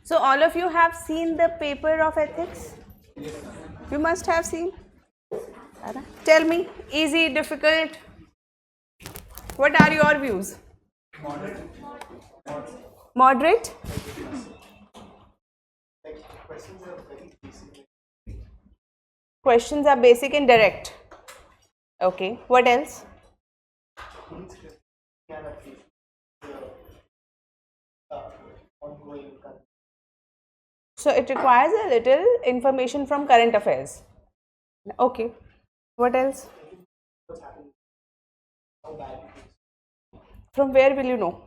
So all of you have seen the paper of ethics? You must have seen. Tell me, easy, difficult? What are your views? Moderate? Questions are basic and direct. Okay, what else? So it requires a little information from current affairs. Okay, what else? From where will you know?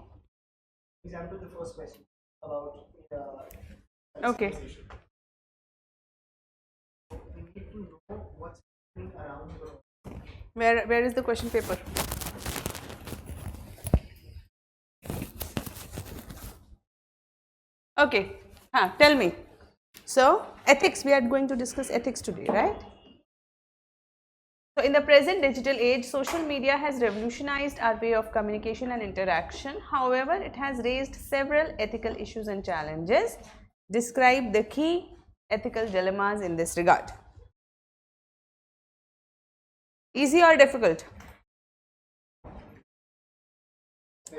Example, the first question about Okay. we need to know what's happening around the world. Where is the question paper? Okay. Tell me. So ethics, we are going to discuss ethics today, right? So in the present digital age, social media has revolutionized our way of communication and interaction. However, it has raised several ethical issues and challenges. Describe the key ethical dilemmas in this regard. Easy or difficult?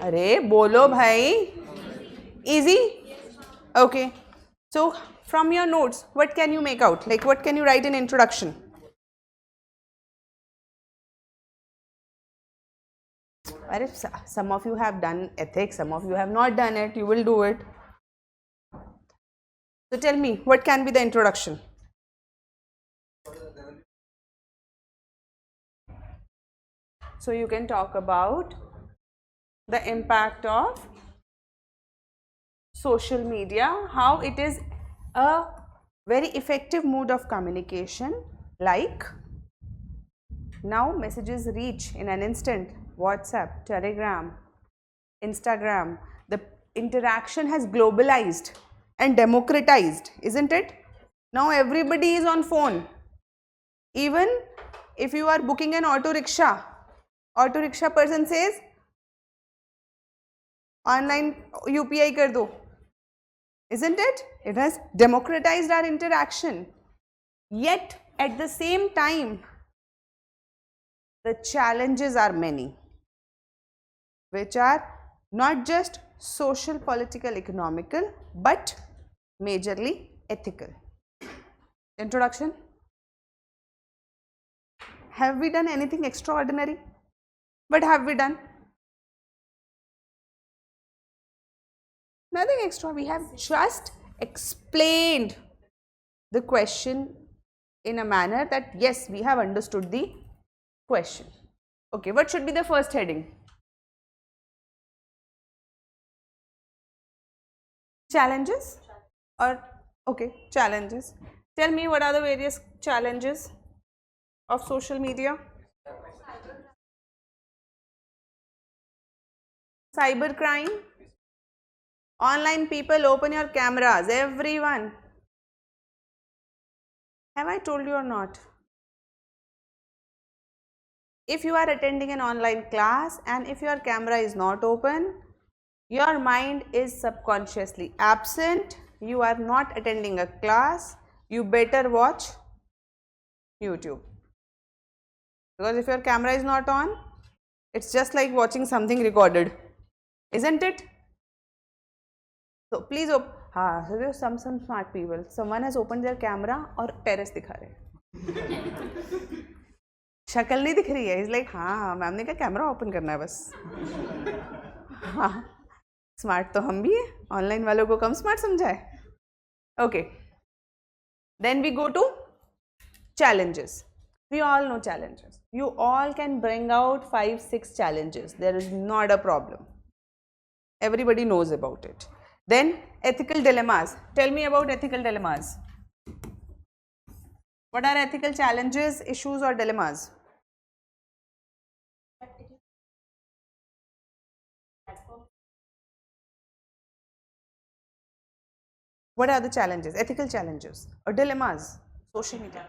अरे बोलो भाई. Easy? Okay. So from your notes, what can you make out? Like what can you write in introduction? Some of you have done ethics, some of you have not done it, you will do it. So tell me, what can be the introduction? So you can talk about the impact of social media, how it is a very effective mode of communication, like now messages reach in an instant. WhatsApp, Telegram, Instagram, the interaction has globalized and democratized, isn't it? Now everybody is on phone. Even if you are booking an auto rickshaw person says online UPI kar do, isn't it? It has democratized our interaction. Yet at the same time, the challenges are many, which are not just social, political, economical, but majorly ethical. Introduction. Have we done anything extraordinary? What have we done? Nothing extra. We have just explained the question in a manner that yes, we have understood the question. Okay, what should be the first heading? Challenges? Or okay, challenges. Tell me, what are the various challenges of social media? Cybercrime. Online people, open your cameras, everyone. Have I told you or not? If you are attending an online class and if your camera is not open, your mind is subconsciously absent. You are not attending a class. You better watch YouTube. Because if your camera is not on, it's just like watching something recorded, isn't it? So please, so there are some smart people. Someone has opened their camera और terrace दिखा रहे. शक्ल नहीं दिख रही है. He's like, हाँ ma'am ने कहा कैमरा ओपन करना है बस. हाँ स्मार्ट तो हम भी हैं. ऑनलाइन वालों को कम स्मार्ट समझा है. Okay. Then we go to challenges. We all know challenges. You all can bring out 5-6 challenges. There is not a problem. Everybody knows about it. Then ethical dilemmas. Tell me about ethical dilemmas. What are ethical challenges, issues or dilemmas? What are the challenges, ethical challenges or dilemmas? Social media.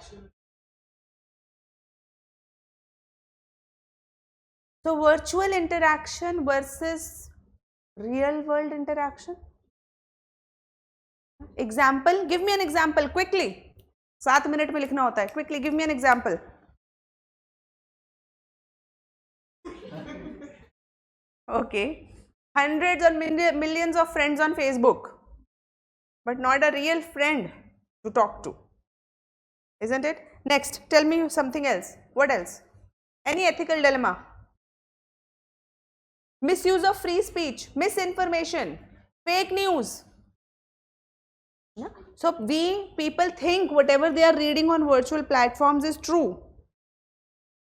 So virtual interaction versus real world interaction. Example, give me an example quickly. 7 minute में लिखना होता है. Quickly give me an example. Okay, hundreds or millions of friends on Facebook, but not a real friend to talk to, isn't it? Next, tell me something else. What else? Any ethical dilemma? Misuse of free speech, misinformation, fake news. Yeah? So people think whatever they are reading on virtual platforms is true,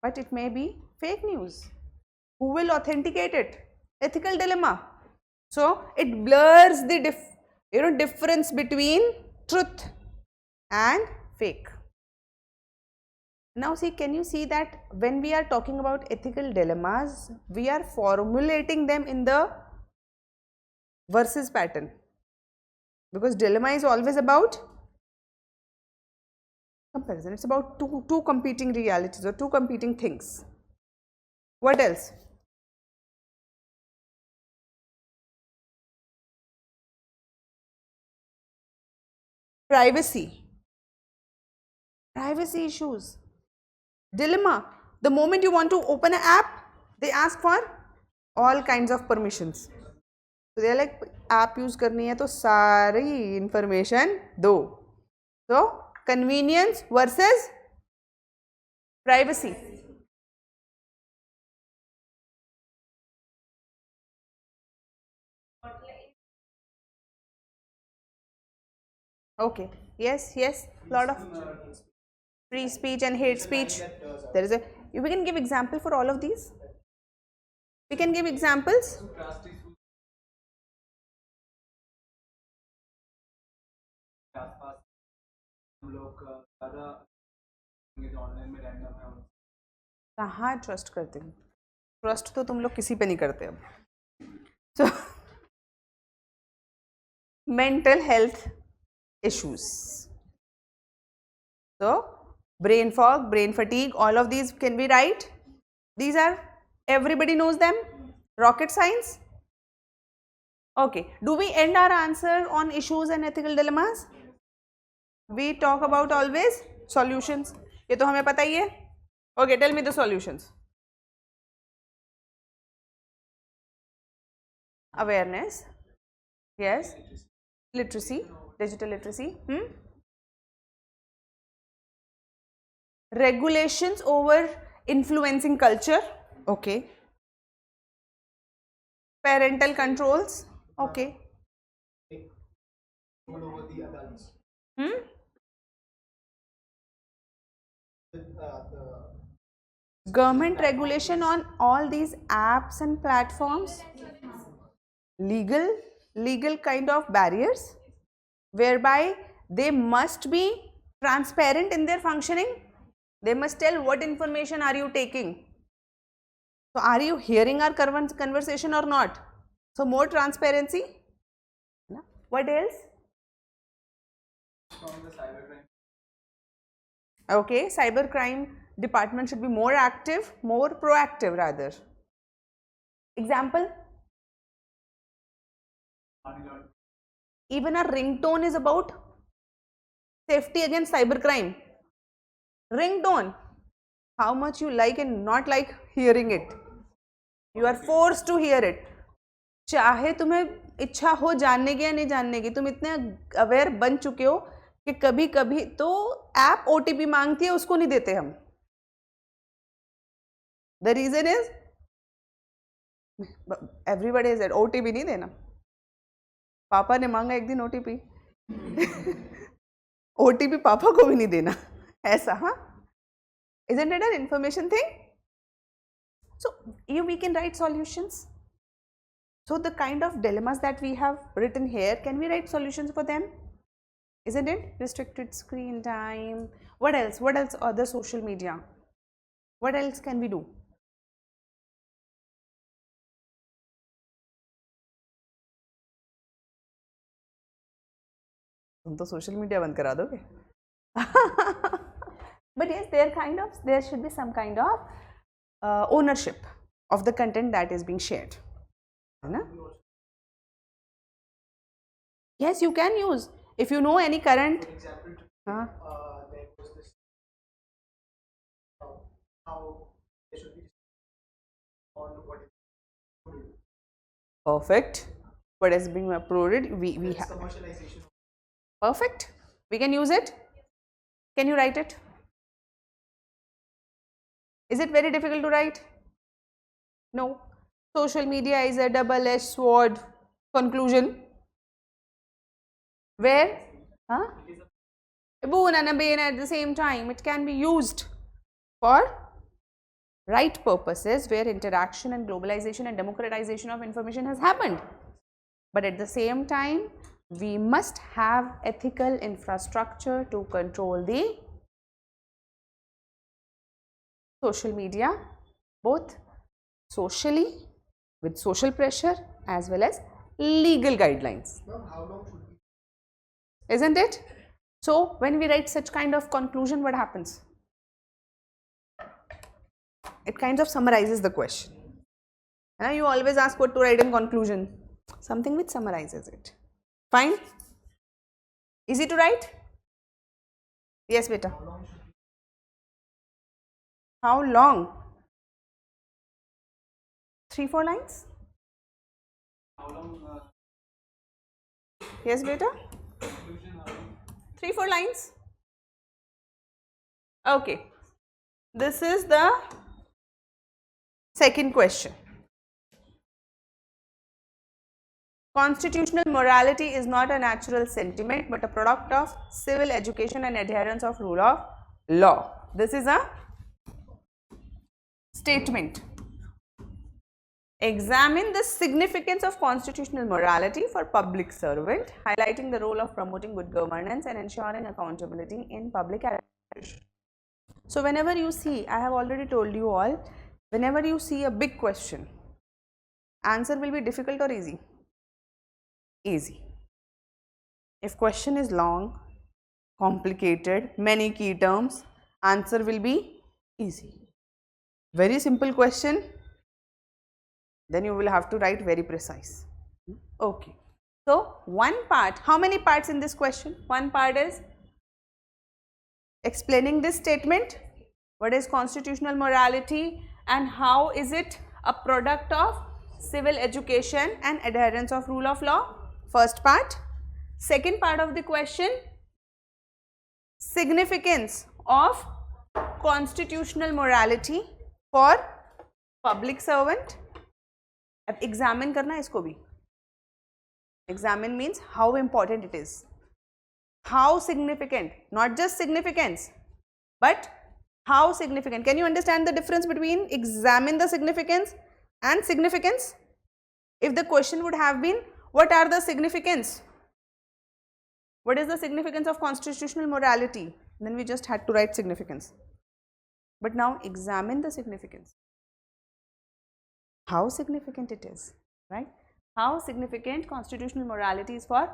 but it may be fake news. Who will authenticate it? Ethical dilemma. So it blurs the difference between truth and fake. Now see, can you see that when we are talking about ethical dilemmas, we are formulating them in the versus pattern, because dilemma is always about comparison. It's about two competing realities or two competing things. What else? Privacy issues, dilemma. The moment you want to open an app, they ask for all kinds of permissions. So they are like, app use करनी है तो सारी information दो. So convenience versus privacy. Okay. Yes. Lot of free speech and hate speech. There is we can give example for all of these. We can give examples. कहाँ trust करते हो? Trust तो तुम लोग किसी पे नहीं करते अब. So mental health issues. So brain fog, brain fatigue, all of these can be right. These are, everybody knows them. Rocket science. Okay, do we end our answer on issues and ethical dilemmas? We talk about always solutions. ये तो हमें पता ही है. Okay, tell me the solutions. Awareness. Yes. Literacy, digital literacy. Regulations over influencing culture. Okay. Parental controls. Okay. Over the adults. Government regulation on all these apps and platforms. Legal kind of barriers whereby they must be transparent in their functioning. They must tell what information are you taking. So are you hearing our conversation or not? So more transparency. What else? Okay, cybercrime department should be more active, more proactive rather. Example? Even a ringtone is about safety against cybercrime. Ringtone, how much you like and not like hearing it. You are forced to hear it. चाहे तुम्हें इच्छा हो जानने की या नहीं जानने की, तुम इतने अवेयर बन चुके हो कि कभी कभी तो ऐप OTP मांगती है, उसको नहीं देते हम. The reason is everybody said OTP नहीं देना. पापा ने मांगा एक दिन OTP. OTP पापा को भी नहीं देना. ऐसा, हाँ? Isn't it an information thing? So we can write solutions. So the kind of dilemmas that we have written here, can we write solutions for them? Isn't it? Restricted screen time. What else? What else? Other social media. What else can we do? तुम तो social media बंद करा दोगे. But yes, there should be some kind of ownership of the content that is being shared. Yes, you can use. If you know any current, For example, huh? there was this how there should be on what is included. Perfect. What is being uploaded? We It's have commercialization. perfect. We can use it. Can you write it? Is it very difficult to write? No. Social media is a double-edged sword. Conclusion. Where? Huh? A boon and a bane at the same time. It can be used for right purposes where interaction and globalization and democratization of information has happened. But at the same time, we must have ethical infrastructure to control the social media, both socially with social pressure as well as legal guidelines. Ma'am, how long should we? Isn't it? So when we write such kind of conclusion, what happens? It kind of summarizes the question. Now you always ask what to write in conclusion. Something which summarizes it. Fine? Easy to write? Yes, beta. How long? 3-4 lines? How long? Yes, beta. Conclusion, how long? 3-4 lines. Okay. This is the second question. Constitutional morality is not a natural sentiment but a product of civil education and adherence of rule of law. This is a statement. Examine the significance of constitutional morality for public servant, highlighting the role of promoting good governance and ensuring accountability in public administration. So whenever you see, I have already told you all, whenever you see a big question, answer will be difficult or easy? Easy. If question is long, complicated, many key terms, answer will be easy. Very simple question, then you will have to write very precise. Okay. So one part, how many parts in this question? One part is explaining this statement, what is constitutional morality and how is it a product of civil education and adherence of rule of law. First part. Second part of the question, significance of constitutional morality for public servant. अब examine करना है इसको भी. Examine means how important it is. How significant, not just significance, but how significant. Can you understand the difference between examine the significance and significance? If the question would have been, what are the significance? What is the significance of constitutional morality? Then we just had to write significance. But now examine the significance. How significant it is, right? How significant constitutional morality is for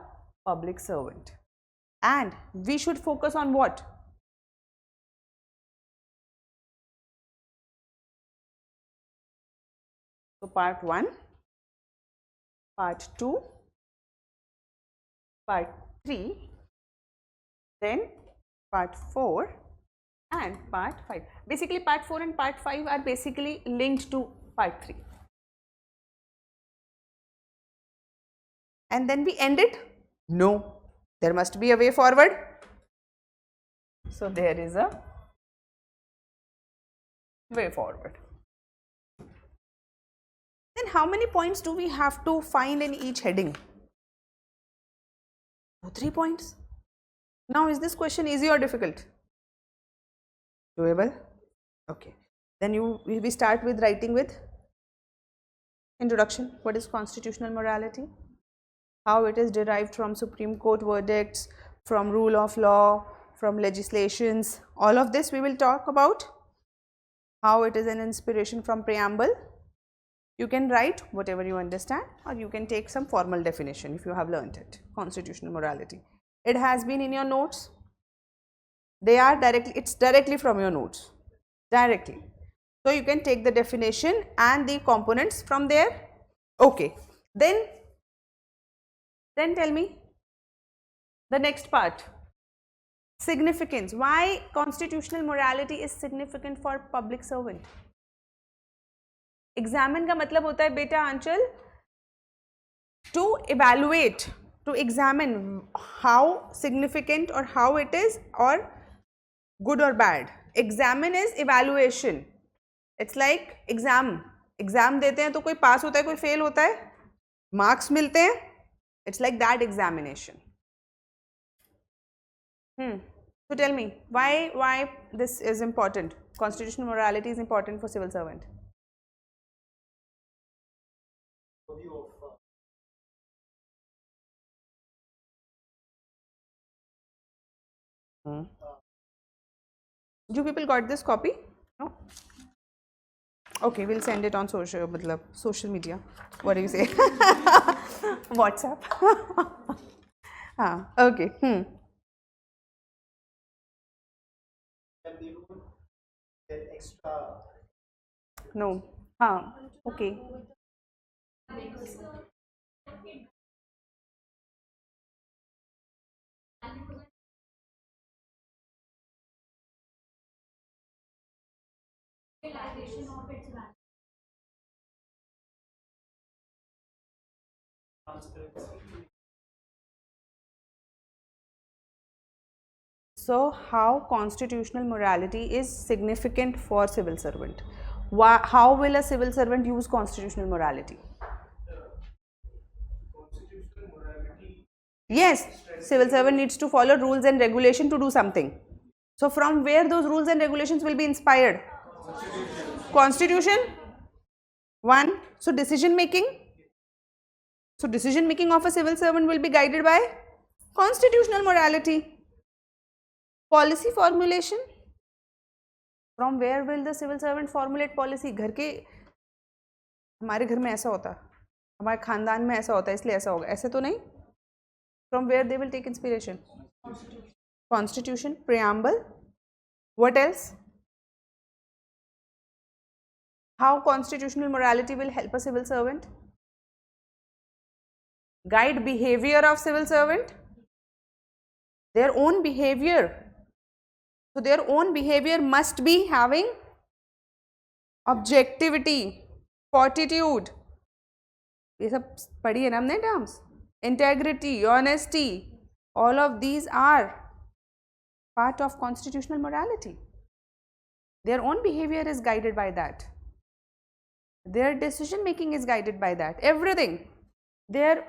public servant. And we should focus on what? So part 1, part 2, part 3, then part 4 and part 5. Basically part 4 and part 5 are basically linked to part 3. And then we end it? No, there must be a way forward. So there is a way forward. Then how many points do we have to find in each heading? 3 points. Now is this question easy or difficult? Doable? Okay. Then we start with writing with introduction. What is constitutional morality? How it is derived from Supreme Court verdicts, from rule of law, from legislations. All of this we will talk about. How it is an inspiration from preamble. You can write whatever you understand or you can take some formal definition if you have learnt it. Constitutional morality. It has been in your notes. They are directly, it's directly from your notes. Directly. So you can take the definition and the components from there. Okay. Then tell me The next part, significance. Why constitutional morality is significant for public servant? Examine का मतलब होता है बेटा आंचल to evaluate, to examine how significant or how it is or good or bad. Examine is evaluation. It's like exam देते हैं तो कोई पास होता है कोई फेल होता है, मार्क्स मिलते हैं. It's like that examination. So tell me why this is important. Constitutional morality is important for civil servant. Overview of You people got this copy? No? Okay, we'll send it on social media. What do you say? WhatsApp. Okay. and they would get extra. No. Okay. Transparency. So how constitutional morality is significant for civil servant? How will a civil servant use constitutional morality? Constitutional morality. Yes, civil servant needs to follow rules and regulation to do something. So from where those rules and regulations will be inspired? Constitution. One. So decision making. So decision making of a civil servant will be guided by constitutional morality. Policy formulation. From where will the civil servant formulate policy? घर के हमारे घर में ऐसा होता, हमारे खानदान में ऐसा होता है इसलिए ऐसा होगा, ऐसे तो नहीं. From where they will take inspiration? Constitution, preamble. What else? How constitutional morality will help a civil servant? Guide behavior of civil servant. Their own behavior. So their own behavior must be having objectivity, fortitude. ये सब पढ़ी है ना हमने terms. Integrity, honesty, all of these are part of constitutional morality. Their own behavior is guided by that. Their decision making is guided by that. Everything. Their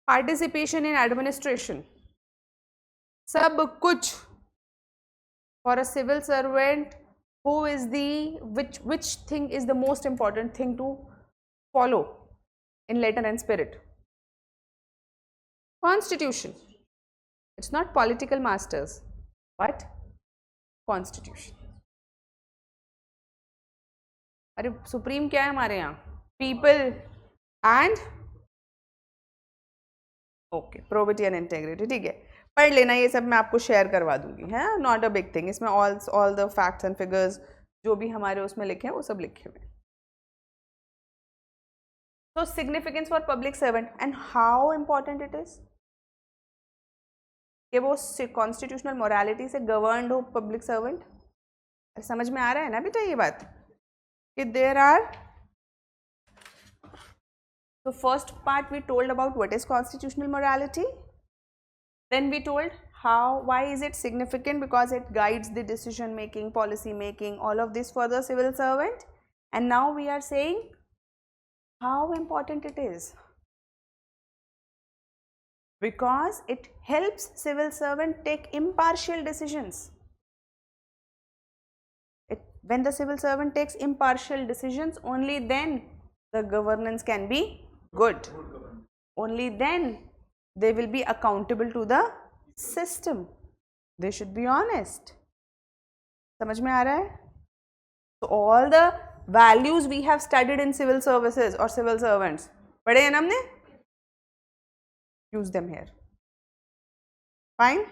participation in administration. सब कुछ. For a civil servant, who is which thing is the most important thing to follow in letter and spirit? Constitution. It's not political masters, but constitution. अरे supreme क्या है हमारे यहाँ? People and okay, probity and integrity. ठीक है, पढ़ लेना, ये सब मैं आपको शेयर करवा दूंगी, है नॉट अ बिग थिंग. इसमें all the facts and figures जो भी हमारे उसमें लिखे हैं वो सब लिखे हुए हैं. So significance for public servant and how important it is कि वो constitutional morality से governed हो public servant. समझ में आ रहा है ना बेटा ये बात कि there are. So first part we told about what is constitutional morality. Then we told why is it significant, because it guides the decision making, policy making, all of this for the civil servant. And now we are saying how important it is, because it helps civil servant take impartial decisions. When the civil servant takes impartial decisions, only then the governance can be good. Only then they will be accountable to the system. They should be honest. समझ में आ रहा है? So all the values we have studied in civil services or civil servants, पढ़े हैं ना हमने? Use them here. Fine.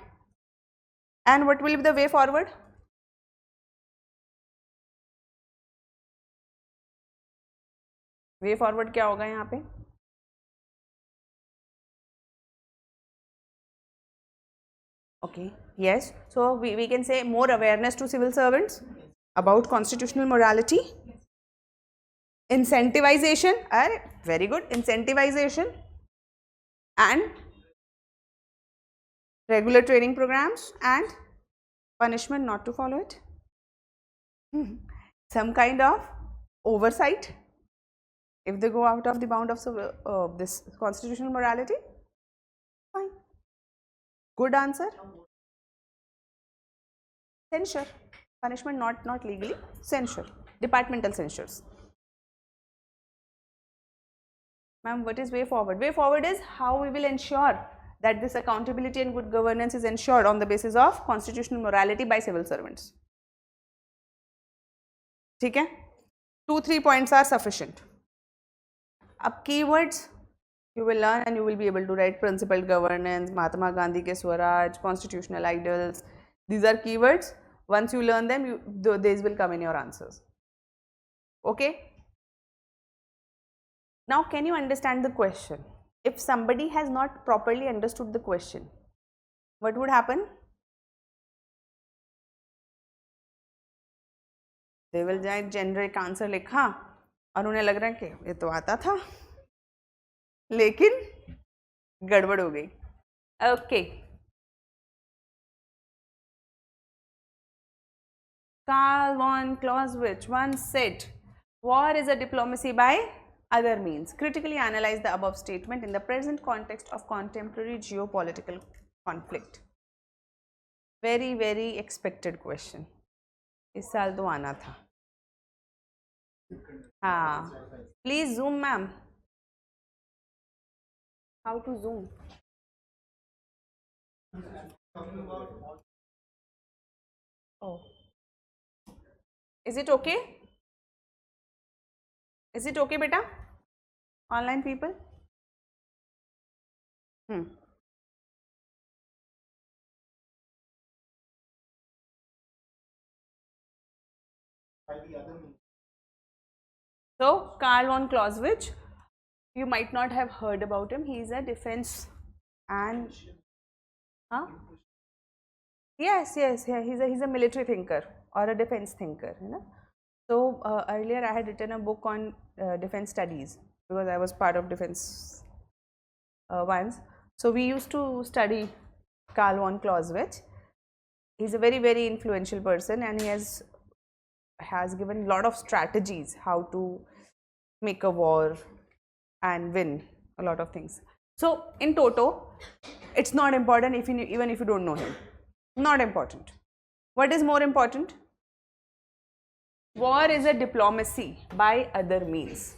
And what will be the way forward? Way forward क्या होगा यहाँ पे? Okay, yes. So we can say more awareness to civil servants about constitutional morality. Incentivization, very good, incentivization and regular training programs and punishment not to follow it. Some kind of oversight if they go out of the bound of this constitutional morality. Fine. Good answer. Censure. Punishment not legally. Censure. Departmental censures. Ma'am, what is way forward? Way forward is how we will ensure that this accountability and good governance is ensured on the basis of constitutional morality by civil servants. ठीक है? 2-3 points are sufficient. Up keywords you will learn and you will be able to write principled governance, Mahatma Gandhi ke Swaraj, constitutional ideals. These are keywords. Once you learn them, these will come in your answers. Okay? Now, can you understand the question? If somebody has not properly understood the question, what would happen? They will just generate answer लिखा और उन्हें लग रहा है कि ये तो आता था लेकिन गड़बड़ हो गई. Okay. Karl von Clausewitz once said, war is a diplomacy by other means. Critically analyze the above statement in the present context of contemporary geopolitical conflict. Very, very expected question. इस साल तो आना था. हाँ. Please zoom, ma'am. How to zoom? Oh. Is it okay? Is it okay, beta? Online people? So, Karl von Clausewitz, you might not have heard about him. He is a defense and yes, he's a military thinker or a defense thinker, you know. So earlier I had written a book on defense studies because I was part of defense once. So we used to study Karl von Clausewitz. He's a very, very influential person and he has given a lot of strategies how to make a war and win a lot of things. So in toto, it's not important even if you don't know him. Not important. What is more important? War is a diplomacy by other means.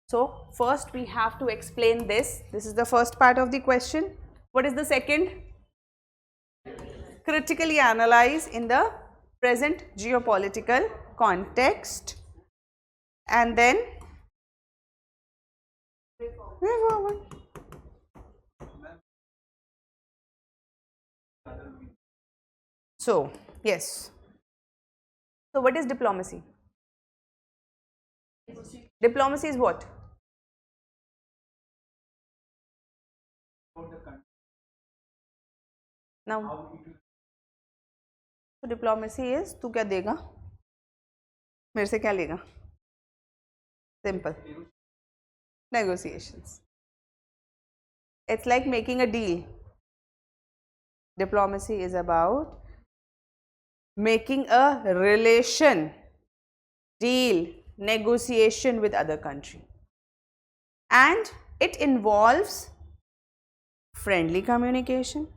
So first we have to explain this. This is the first part of the question. What is the second? Critically analyze in the present geopolitical context and then way forward. So yes. So what is diplomacy? Diplomacy is what? Now, so diplomacy is तू क्या देगा मेरे से क्या लेगा? Simple. Negotiations. It's like making a deal. Diplomacy is about making a relation, deal, negotiation with other country, and it involves friendly communication,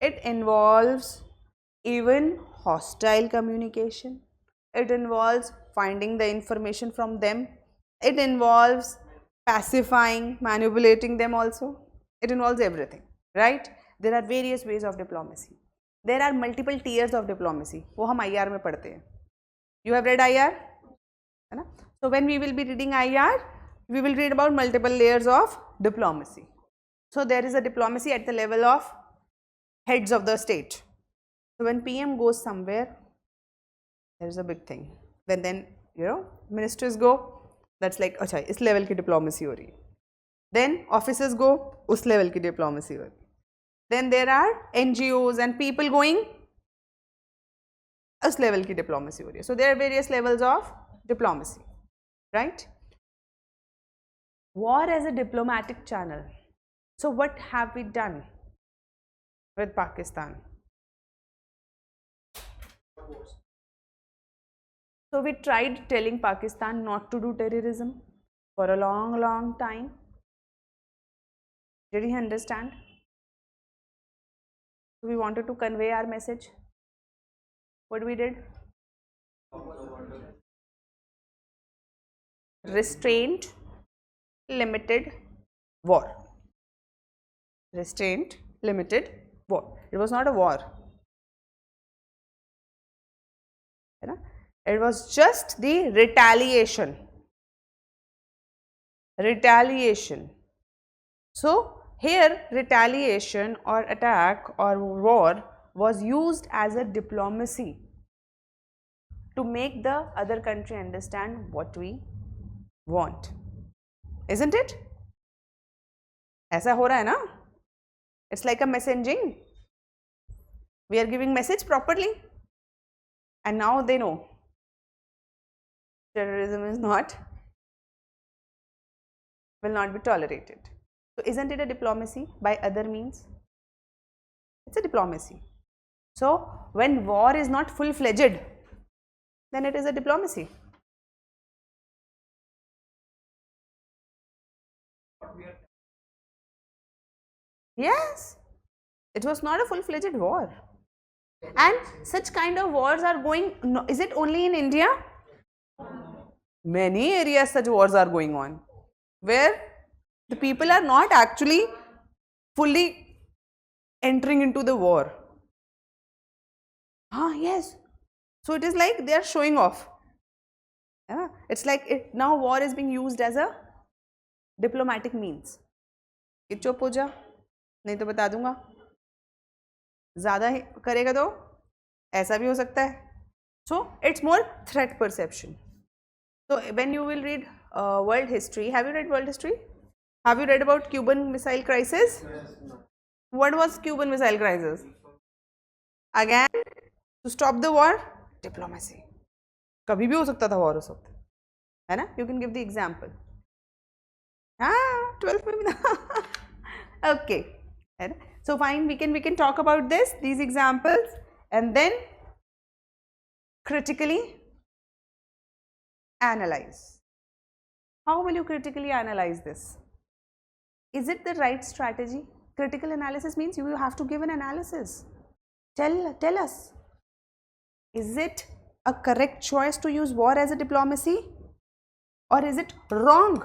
it involves even hostile communication, it involves finding the information from them, it involves pacifying, manipulating them also, it involves everything, right? There are various ways of diplomacy. There are multiple tiers of diplomacy. वो हम IR में पढ़ते हैं. You have read IR? है ना? So when we will be reading IR, we will read about multiple layers of diplomacy. So there is a diplomacy at the level of heads of the state. So when PM goes somewhere, there is a big thing. Then you know ministers go. That's like अच्छा इस level की diplomacy हो रही है. Then officers go, उस level की diplomacy हो रही है. then there are NGOs and people going, उस level की diplomacy हो रही है. So there are various levels of diplomacy, right? War as a diplomatic channel. So what have we done with Pakistan? So we tried telling Pakistan not to do terrorism for a long time. Did he understand? We wanted to convey our message. What we did? Restrained, limited war. Restrained, limited war. It was not a war. It was just the retaliation. Retaliation. So here retaliation or attack or war was used as a diplomacy to make the other country understand what we want. Isn't it? ऐसा हो रहा है ना? It's like a messaging. We are giving message properly, and now they know terrorism is not, will not be tolerated. So isn't it a diplomacy by other means? It's a diplomacy. So when war is not full-fledged, then it is a diplomacy. Yes, it was not a full-fledged war. And such kind of wars are going, is it only in India? Many areas such wars are going on, where the people are not actually fully entering into the war. Yes. So it is like they are showing off. It's like now war is being used as a diplomatic means. चुप हो जा, नहीं तो बता दूंगा. ज़्यादा करेगा तो ऐसा भी हो सकता है. So it's more threat perception. So when you will read world history, have you read world history? Have you read about Cuban Missile Crisis? What was Cuban Missile Crisis? Again, to stop the war, diplomacy. कभी भी हो सकता था war उस वक्त, है ना? You can give the example. 12th में भी. Okay. So fine, we can talk about these examples, and then critically analyze. How will you critically analyze this? Is it the right strategy? Critical analysis means you have to give an analysis. Tell us, is it a correct choice to use war as a diplomacy, or is it wrong?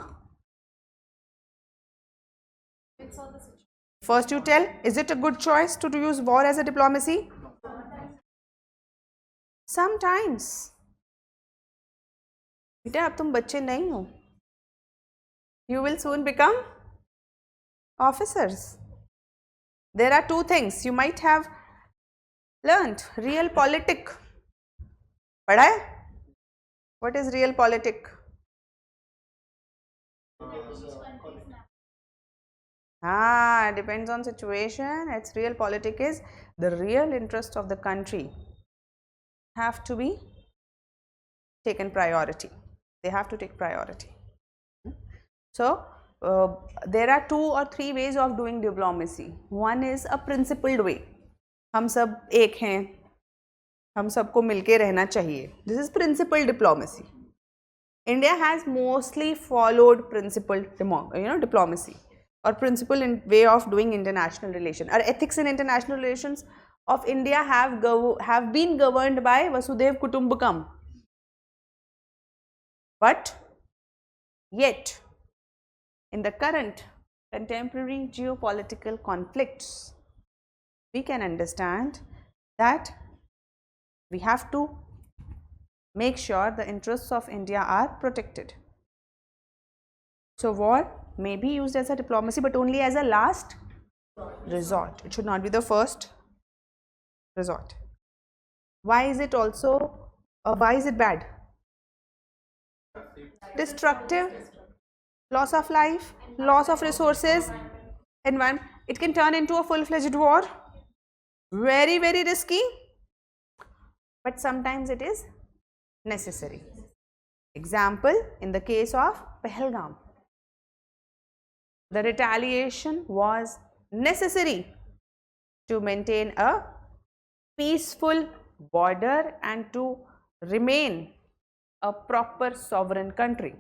First you tell, is it a good choice to use war as a diplomacy? Sometimes. बेटा अब तुम बच्चे नहीं हो. You will soon become officers. There are two things you might have learnt. Realpolitik. पढ़ा है? What is realpolitik? Depends on situation. Its realpolitik is the real interest of the country have to be taken priority. They have to take priority. So there are 2 or 3 ways of doing diplomacy. One is a principled way. हम सब एक हैं, हम सबको मिलके रहना चाहिए. This is principled diplomacy. India has mostly followed principled diplomacy or principled way of doing international relations. Our ethics in international relations of India have been governed by Vasudhaiv Kutumbakam. But yet, in the current contemporary geopolitical conflicts, we can understand that we have to make sure the interests of India are protected. So war may be used as a diplomacy, but only as a last resort. It should not be the first resort. Why is it bad? Destructive, loss of life, loss of resources, environment. It can turn into a full-fledged war. Very, very risky. But sometimes it is necessary. Example, in the case of Pahalgam, the retaliation was necessary to maintain a peaceful border and to remain a proper sovereign country.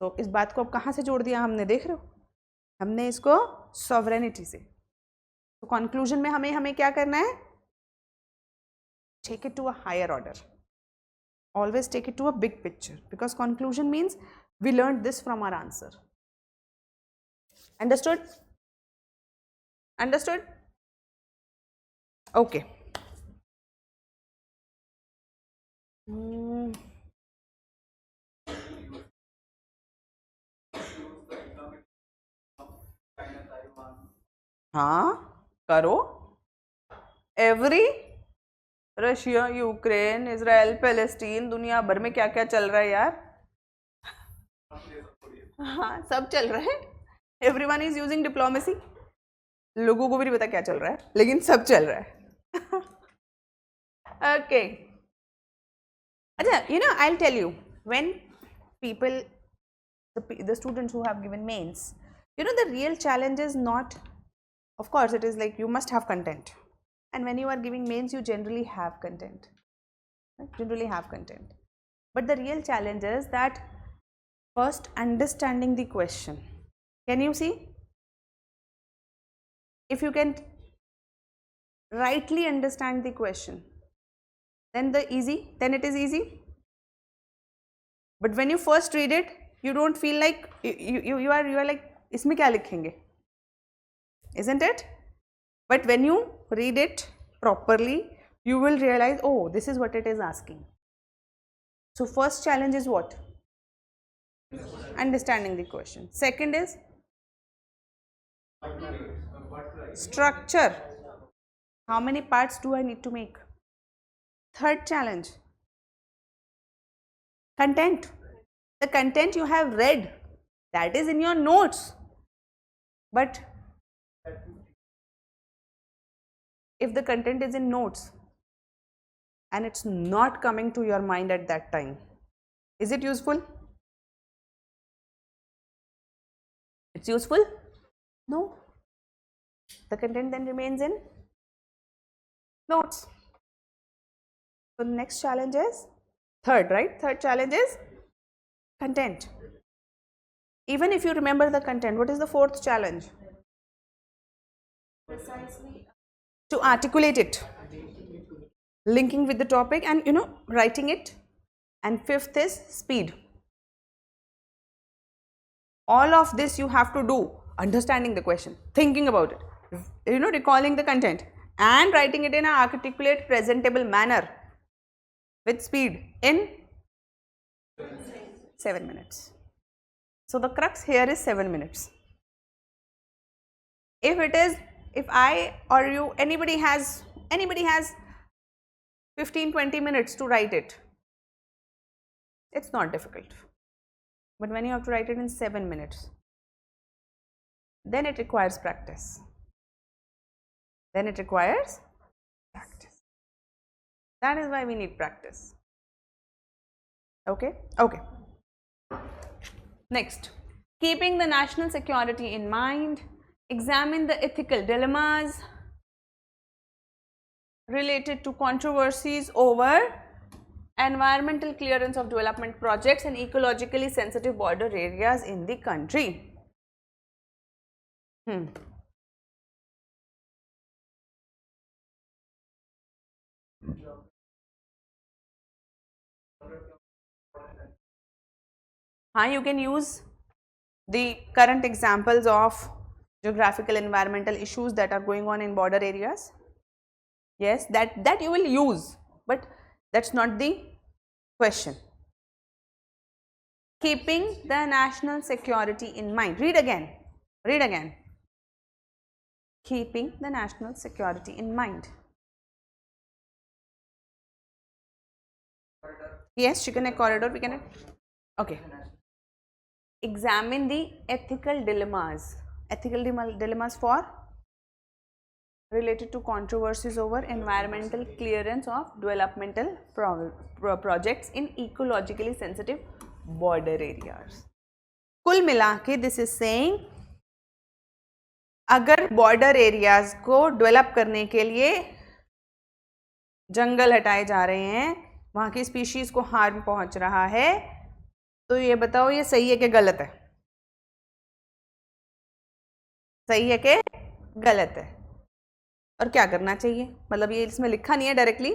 तो इस बात को अब कहाँ से जोड़ दिया हमने, देख रहे हो, हमने इसको सॉवरेनिटी से. तो कंक्लूजन में हमें क्या करना है? Take it to a higher order. Always take it to a big picture, because conclusion means we learned this from our answer. Understood? Understood? Okay. हाँ, करो. Every Russia, Ukraine, Israel, Palestine, दुनिया भर में क्या क्या चल रहा है यार. हाँ, सब चल रहा है. Everyone is using diplomacy. लोगों को भी नहीं पता क्या चल रहा है, लेकिन सब चल रहा है. ओके. अच्छा, you know, I'll tell you, when people, the students who have given mains, you know, the real challenge is not, of course it is like you must have content, and when you are giving mains you generally have content, right? Generally have content, but the real challenge is that first understanding the question. Can you see? If you can rightly understand the question, then it is easy. But when you first read it, you don't feel like you are like, इसमें क्या लिखेंगे, isn't it? But when you read it properly, you will realize, oh, this is what it is asking. So first challenge is what? Understanding the question. Second is structure. How many parts do I need to make? Third challenge, content. The content you have read, that is in your notes. But if the content is in notes and it's not coming to your mind at that time, is it useful? It's useful? No. The content then remains in notes. So the next challenge is third, right? Third challenge is content. Even if you remember the content, what is the fourth challenge? Precisely. To articulate it, linking with the topic and, you know, writing it. And fifth is speed. All of this you have to do, understanding the question, thinking about it, you know, recalling the content and writing it in an articulate, presentable manner with speed in 7 minutes. So the crux here is 7 minutes. If I or you, anybody has 15-20 minutes to write it, it's not difficult. But when you have to write it in 7 minutes, then it requires practice. That is why we need practice. Okay? Okay. Next, keeping the national security in mind, examine the ethical dilemmas related to controversies over environmental clearance of development projects and ecologically sensitive border areas in the country. You can use the current examples of geographical environmental issues that are going on in border areas. Yes, that you will use, but that's not the question. Keeping the national security in mind. Read again. Keeping the national security in mind. Yes, chicken neck corridor, we can. Okay. Examine the ethical dilemmas ethical dilemmas for related to controversies over environmental clearance of developmental projects in ecologically sensitive border areas. कुल मिला के this is saying अगर border areas को develop करने के लिए जंगल हटाए जा रहे हैं, वहां की स्पीशीज को हार्म पहुंच रहा है, तो ये बताओ ये सही है कि गलत है? सही है कि गलत है? और क्या करना चाहिए? मतलब ये इसमें लिखा नहीं है डायरेक्टली,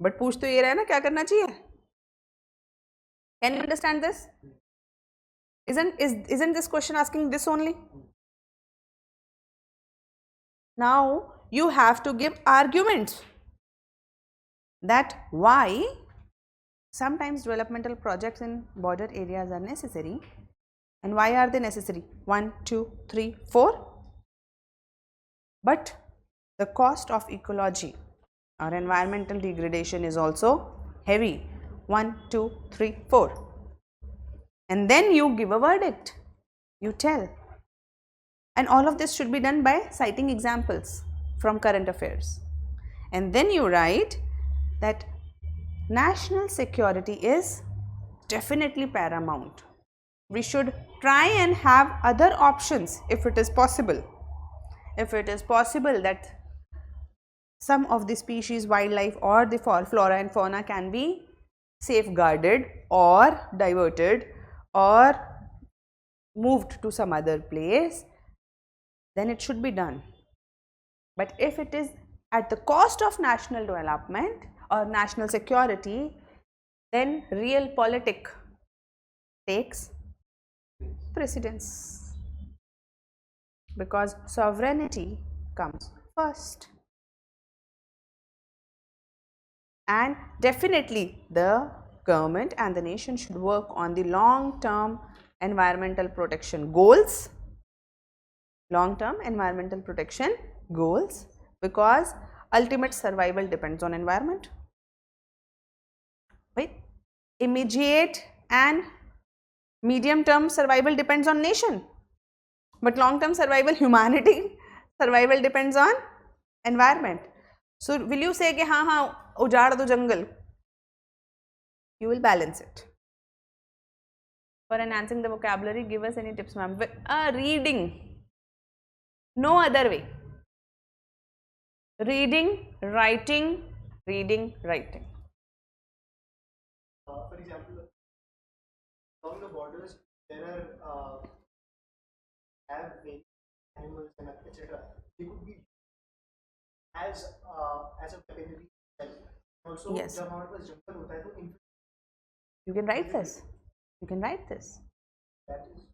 बट पूछ तो ये रहा है ना क्या करना चाहिए. Can you understand this? Isn't this question asking this only? Now you have to give arguments that why sometimes developmental projects in border areas are necessary, and why are they necessary? 1, 2, 3, 4. But the cost of ecology or environmental degradation is also heavy. 1, 2, 3, 4. And then you give a verdict, you tell. And all of this should be done by citing examples from current affairs. And then you write that national security is definitely paramount. We should try and have other options if it is possible. If it is possible that some of the species, wildlife or the flora and fauna can be safeguarded or diverted or moved to some other place, then it should be done. But if it is at the cost of national development or national security, then realpolitik takes precedence, because sovereignty comes first. And definitely the government and the nation should work on the long-term environmental protection goals, because ultimate survival depends on environment. Right? Immediate and medium-term survival depends on nation, but long-term survival, humanity survival depends on environment. So will you say कि हाँ उजाड़ दो जंगल? You will balance it. For enhancing the vocabulary, give us any tips, ma'am? Reading, no other way. Reading, writing, reading, writing. For example, along the borders, there are have many animals and etc. They could be as a weaponry. Also, Yes. जब हमारे पास जंगल होता है तो You can write this. You can write this. that is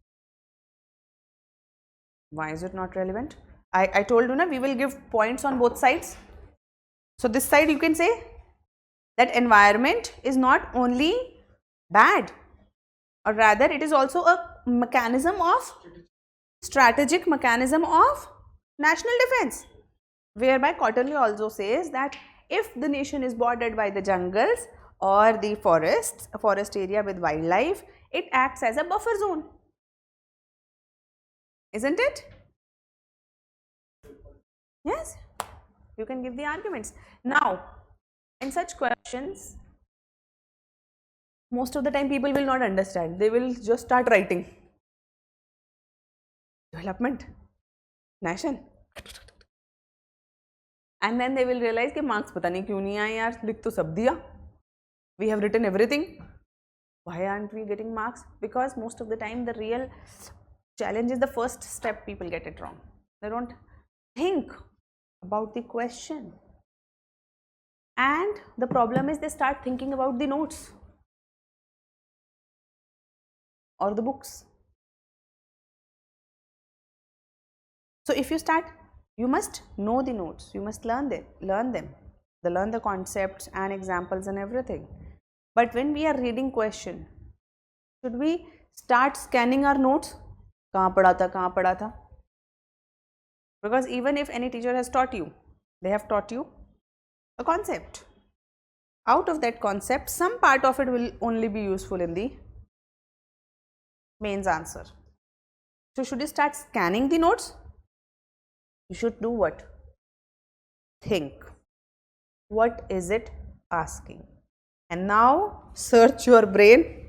Why is it not relevant? I told you na, we will give points on both sides. So this side you can say that environment is not only bad, or rather it is also a mechanism of strategic mechanism of national defense, whereby Cotterley also says that if the nation is bordered by the jungles or the forests, a forest area with wildlife, it acts as a buffer zone, isn't it? Yes, you can give the arguments. Now, in such questions, most of the time people will not understand. They will just start writing. Development, nation. And then they will realize कि marks पता नहीं क्यों नहीं आए यार, लिख तो सब दिया. We have written everything. Why aren't we getting marks? Because most of the time the real challenge is the first step. People get it wrong. They don't think about the question. And the problem is they start thinking about the notes or the books. So if you start, you must know the notes, you must learn them, learn the concepts and examples and everything. But when we are reading question, should we start scanning our notes? कहाँ पढ़ा था? Because even if any teacher has taught you, they have taught you a concept. Out of that concept, some part of it will only be useful in the mains answer. So should you start scanning the notes? You should do what? Think. What is it asking? And now search your brain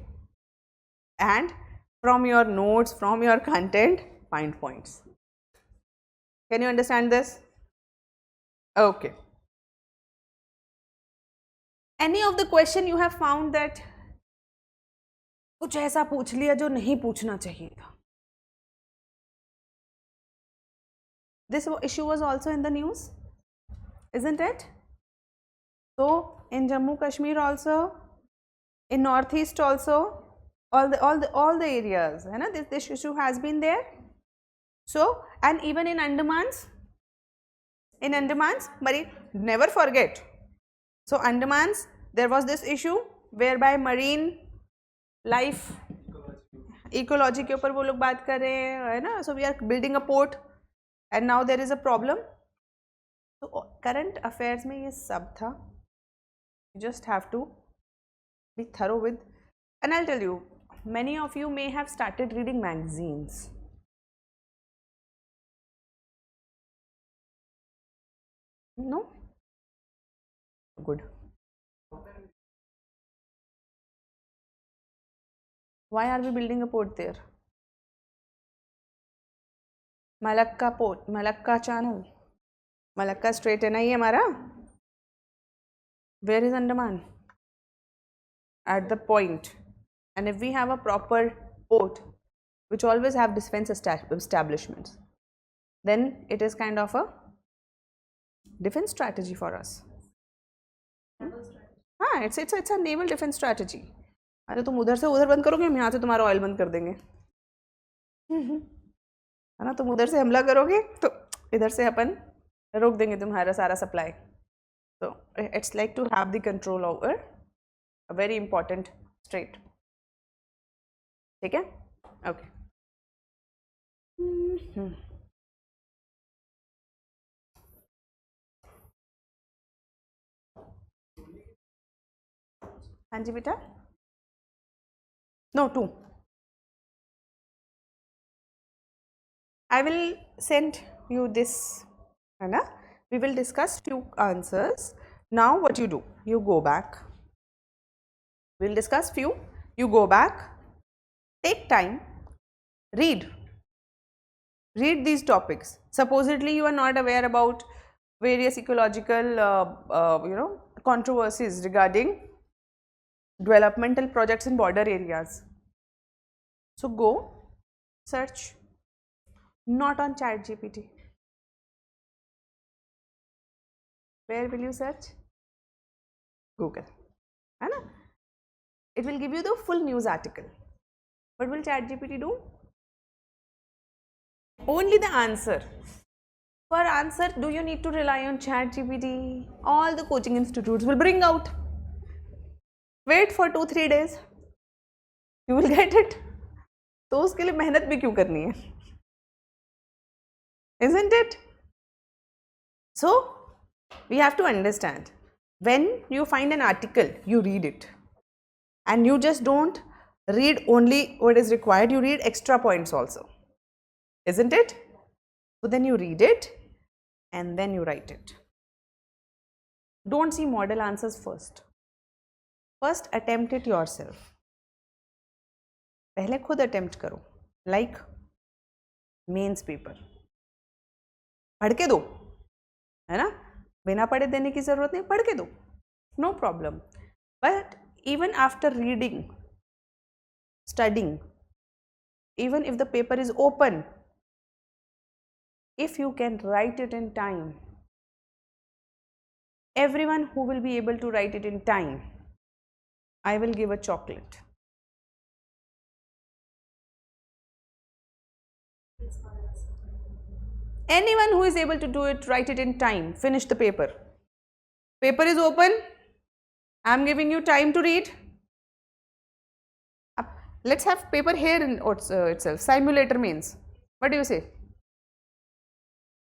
and from your notes, from your content, find points. Can you understand this? Okay. Any of the question you have found that कुछ ऐसा पूछ लिया जो नहीं पूछना चाहिए था? This issue was also in the news, isn't it? So in Jammu Kashmir also, in Northeast also, all the areas, है ना? This issue has been there. So and even in Andamans, but never forget. So Andamans, there was this issue whereby marine life, ecology के ऊपर वो लोग बात कर रहे हैं, है ना? So we are building a port, and now there is a problem. So current affairs में ये सब था. You just have to be thorough with, and I'll tell you, many of you may have started reading magazines. No? Good. Why are we building a port there? Malacca port, Malacca channel, Malacca Strait है ना ये हमारा? Where is Andaman? At the point. And if we have a proper port, which always have defense establishments, then it is kind of a defense strategy for us. हाँ, it's a naval defense strategy. अरे तुम उधर से उधर बंद करोगे, हम यहाँ से तुम्हारा ऑयल बंद कर देंगे, है ना? तुम उधर से हमला करोगे तो इधर से अपन रोक देंगे तुम्हारा सारा supply. So it's like to have the control over a very important strait. ठीक है? Okay. हाँ जी बेटा. No, 2. I will send you this, Anna. We will discuss few answers. Now what you do? You go back. We'll discuss few. You go back. Take time. Read these topics. Supposedly you are not aware about various ecological controversies regarding developmental projects in border areas. So go search, not on ChatGPT. Where will you search? Google. Right? It will give you the full news article. What will ChatGPT do? Only the answer. For answer, do you need to rely on ChatGPT? All the coaching institutes will bring out. Wait for 2-3 days. You will get it. तो उसके लिए मेहनत भी क्यों करनी है? Isn't it? So we have to understand, when you find an article, you read it, and you just don't read only what is required, you read extra points also, isn't it? So then you read it and then you write it. Don't see model answers first. First attempt it yourself. पहले खुद attempt करो, like mains paper पढ़ के दो, है ना? बिना पढ़े देने की जरूरत नहीं, पढ़ के दो, no problem. But even after reading, studying, even if the paper is open, if you can write it in time, everyone who will be able to write it in time, I will give a chocolate. Anyone who is able to do it, write it in time, finish the paper. Paper is open, I am giving you time to read. Let's have paper here in itself. Simulator means. What do you say?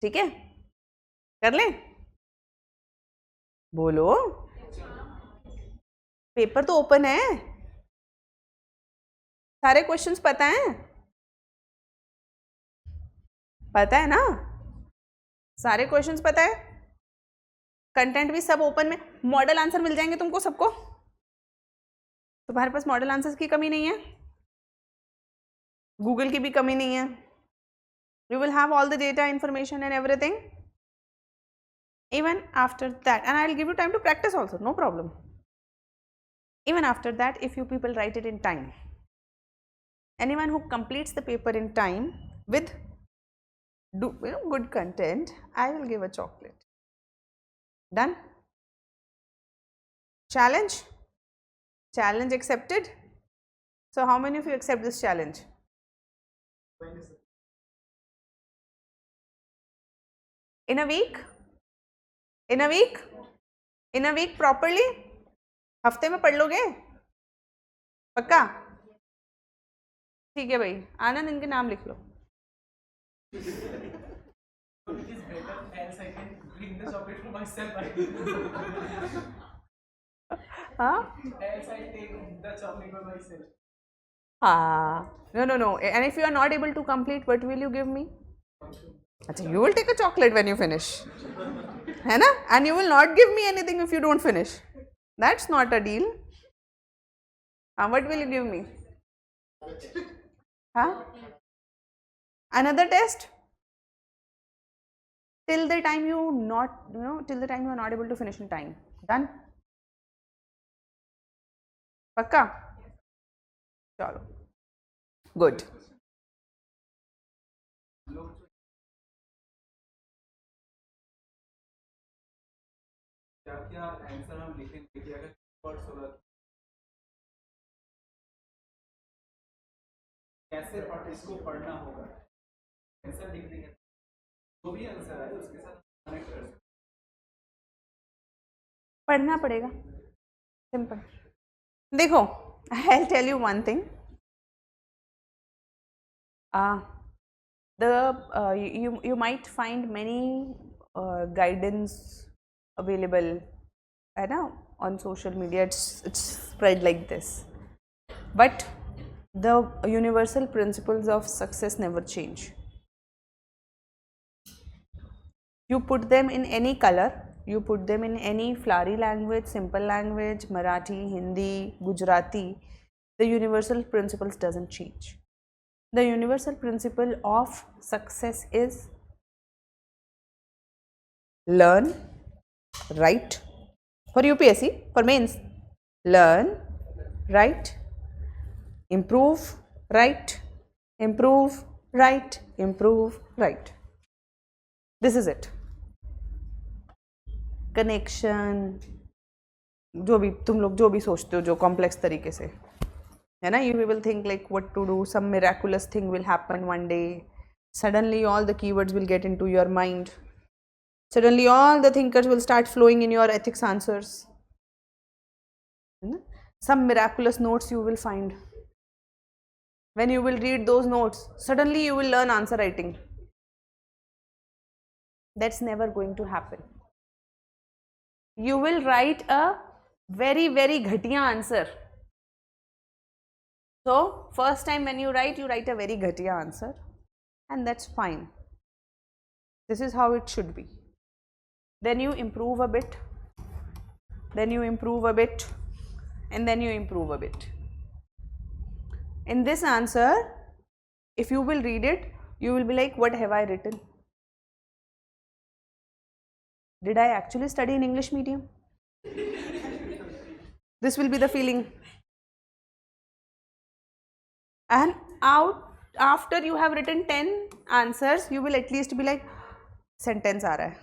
ठीक है? कर ले? बोलो. Paper तो open है, सारे questions पता हैं, पता है ना, सारे क्वेश्चंस पता है, कंटेंट भी सब ओपन में, मॉडल आंसर मिल जाएंगे तुमको सबको, तुम्हारे पास मॉडल आंसर्स की कमी नहीं है, गूगल की भी कमी नहीं है, you will have all the data information and everything. Even after that, and I'll give you time to practice also, no problem. Even after that, if you people write it in time, anyone who completes the paper in time with good content, I will give a chocolate. Done? Challenge? Challenge accepted? So how many of you accept this challenge? In a week? In a week? In a week properly? हफ्ते में पढ़ लोगे? पक्का? ठीक है भाई, आनंद इनके नाम लिख लो. It is better else I can bring the chocolate for myself. हाँ? Else I take the chocolate for myself. No. And if you are not able to complete, what will you give me? अच्छा, you will take a chocolate when you finish, है ना? And you will not give me anything if you don't finish. That's not a deal. What will you give me? Huh? Another test? Till the time you till the time you are not able to finish in time. Done? पक्का? चलो. Good. क्या answer हम लिखेंगे कि अगर words होगा कैसे इसको पढ़ना होगा, आंसर लिख देंगे, जो भी आंसर है उसके साथ कनेक्ट कर सकते, पढ़ना पड़ेगा, सिंपल. देखो, I'll tell you one thing. You might find many guidance available, है ना, on social media. It's spread like this, but the universal principles of success never change. You put them in any color, you put them in any flowery language, simple language, Marathi, Hindi, Gujarati, the universal principles doesn't change. The universal principle of success is learn, write. For UPSC, for mains, learn, write, improve, write, improve, write, improve, write. This is it. Connection, जो भी तुम लोग जो भी सोचते हो, जो complex तरीके से, है ना, you will think like what to do, some miraculous thing will happen one day, suddenly all the keywords will get into your mind, suddenly all the thinkers will start flowing in your ethics answers, some miraculous notes you will find. When you will read those notes, suddenly you will learn answer writing. That's never going to happen. You will write a very, very ghatiya answer. So, first time when you write a very ghatiya answer, and that's fine. This is how it should be. Then you improve a bit, then you improve a bit, and then you improve a bit. In this answer, if you will read it, you will be like, what have I written? Did I actually study in English medium? This will be the feeling. And after you have written 10 answers, you will at least be like, sentence aa raha hai.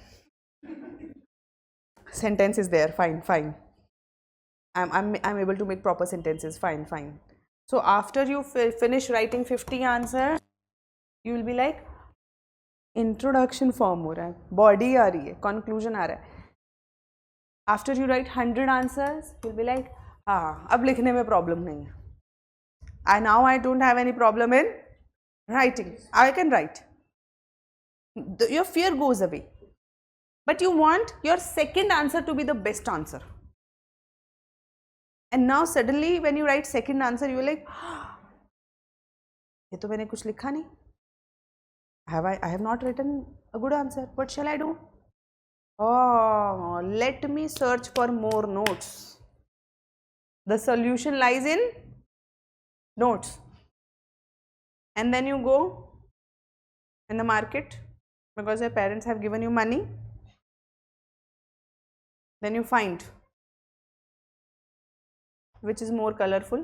Sentence is there, fine. I'm able to make proper sentences, fine. So after you finish writing 50 answers, you will be like, introduction form हो रहा है, body आ रही है, conclusion आ रहा है. After you write 100 answers, you will be like, हाँ अब लिखने में प्रॉब्लम नहीं है. I now I don't have any problem in writing, I can write. Your fear goes away, but you want your second answer to be the best answer. And now suddenly when you write second answer, you like, ये तो मैंने कुछ लिखा नहीं, I have not written a good answer. What shall I do? Oh, let me search for more notes. The solution lies in notes. And then you go in the market because your parents have given you money. Then you find which is more colorful,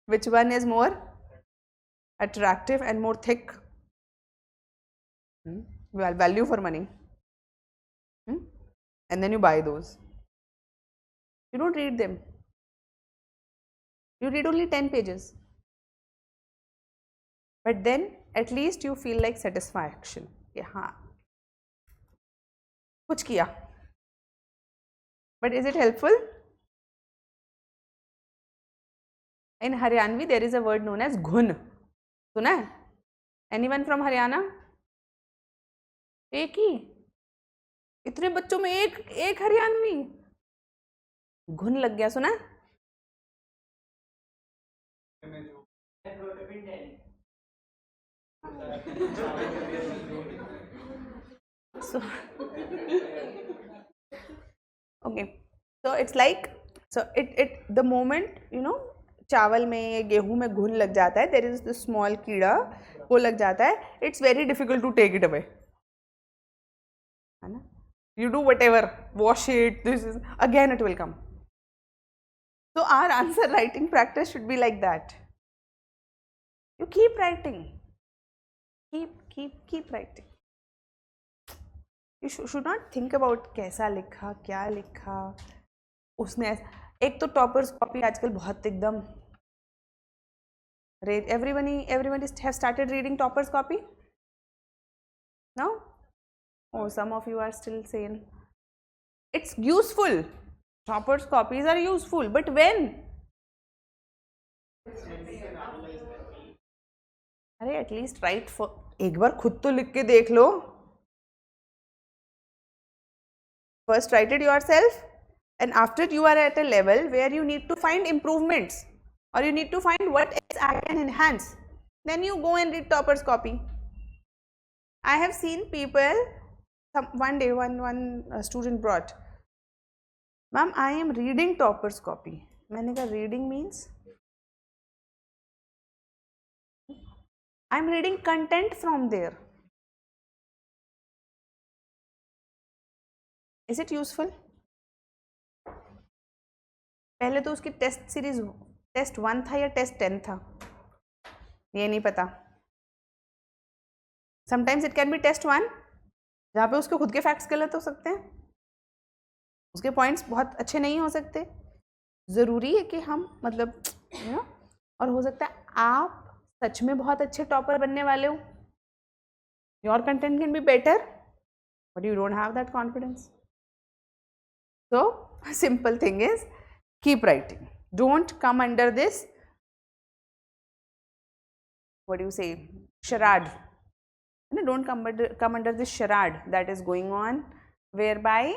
which one is more attractive and more thick. Well, value for money. And then you buy those. You don't read them. You read only 10 pages. But then at least you feel like satisfaction. हाँ कुछ किया. But is it helpful? In Haryanvi there is a word known as घुन. सुना है? Anyone from Haryana? एक ही. इतने बच्चों में एक हरियाणवी. घुन लग गया. सुना है? So okay, so it's like, so it the moment you know चावल में गेहूं में घुन लग जाता है, there is the small कीड़ा वो लग जाता है, it's very difficult to take it away, है ना? You do whatever, wash it, this is again it will come. So our answer writing practice should be like that. You keep writing, keep writing. You should not think about कैसा लिखा, क्या लिखा, उसने एक तो toppers copy आजकल बहुत एकदम everybody have started reading toppers copy. No? Oh, some of you are still saying it's useful. Toppers copies are useful, but when? अरे at least write for एक बार खुद तो लिख के देख लो. First write it yourself, and after you are at a level where you need to find improvements or you need to find what else I can enhance, then you go and read toppers copy. I have seen people, one day one student brought, ma'am, I am reading toppers copy. मैंने कहा reading means I am reading content from there. Is it useful? पहले तो उसकी test series test 1 था या test 10 था, ये नहीं पता. Sometimes it can be test 1 जहाँ पे उसके खुद के फैक्ट्स गलत हो सकते हैं, उसके पॉइंट्स बहुत अच्छे नहीं हो सकते. ज़रूरी है कि हम मतलब और हो सकता है आप सच में बहुत अच्छे टॉपर बनने वाले हो. Your content can be better but you don't have that confidence. So simple thing is keep writing. Don't come under this, what do you say, charade. Don't come under this charade that is going on, whereby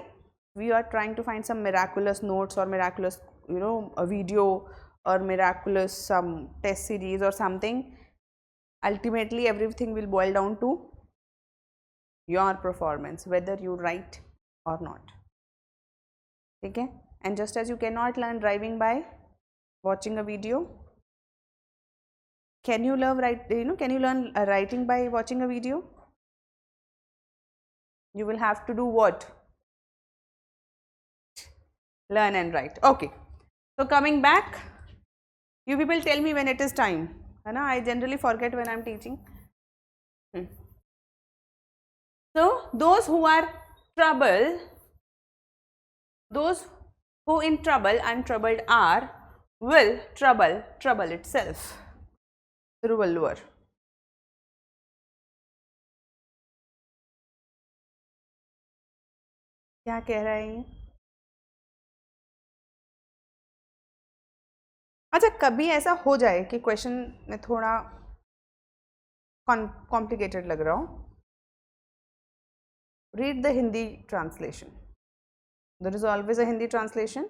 we are trying to find some miraculous notes or miraculous a video or miraculous some test series or something. Ultimately everything will boil down to your performance, whether you write or not. Okay? And just as you cannot learn driving by watching a video, can you learn writing by watching a video? You will have to do what? Learn and write. Okay, so coming back, you people tell me when it is time. I generally forget when I am teaching. So those who are troubled, those who in trouble and troubled are, will trouble itself. Thiruvalluvar. क्या कह रहा है ये? अच्छा, कभी ऐसा हो जाए कि क्वेश्चन में थोड़ा कॉम्प्लिकेटेड लग रहा हो, read the Hindi translation. There is always a Hindi translation.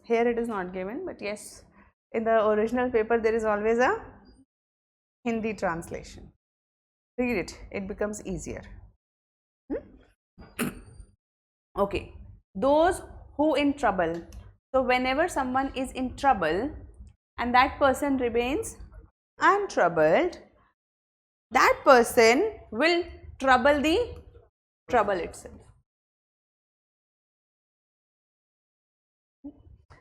Here it is not given, but yes, in the original paper there is always a Hindi translation. Read it, it becomes easier. Okay, those who in trouble. So whenever someone is in trouble and that person remains untroubled, that person will trouble the trouble itself.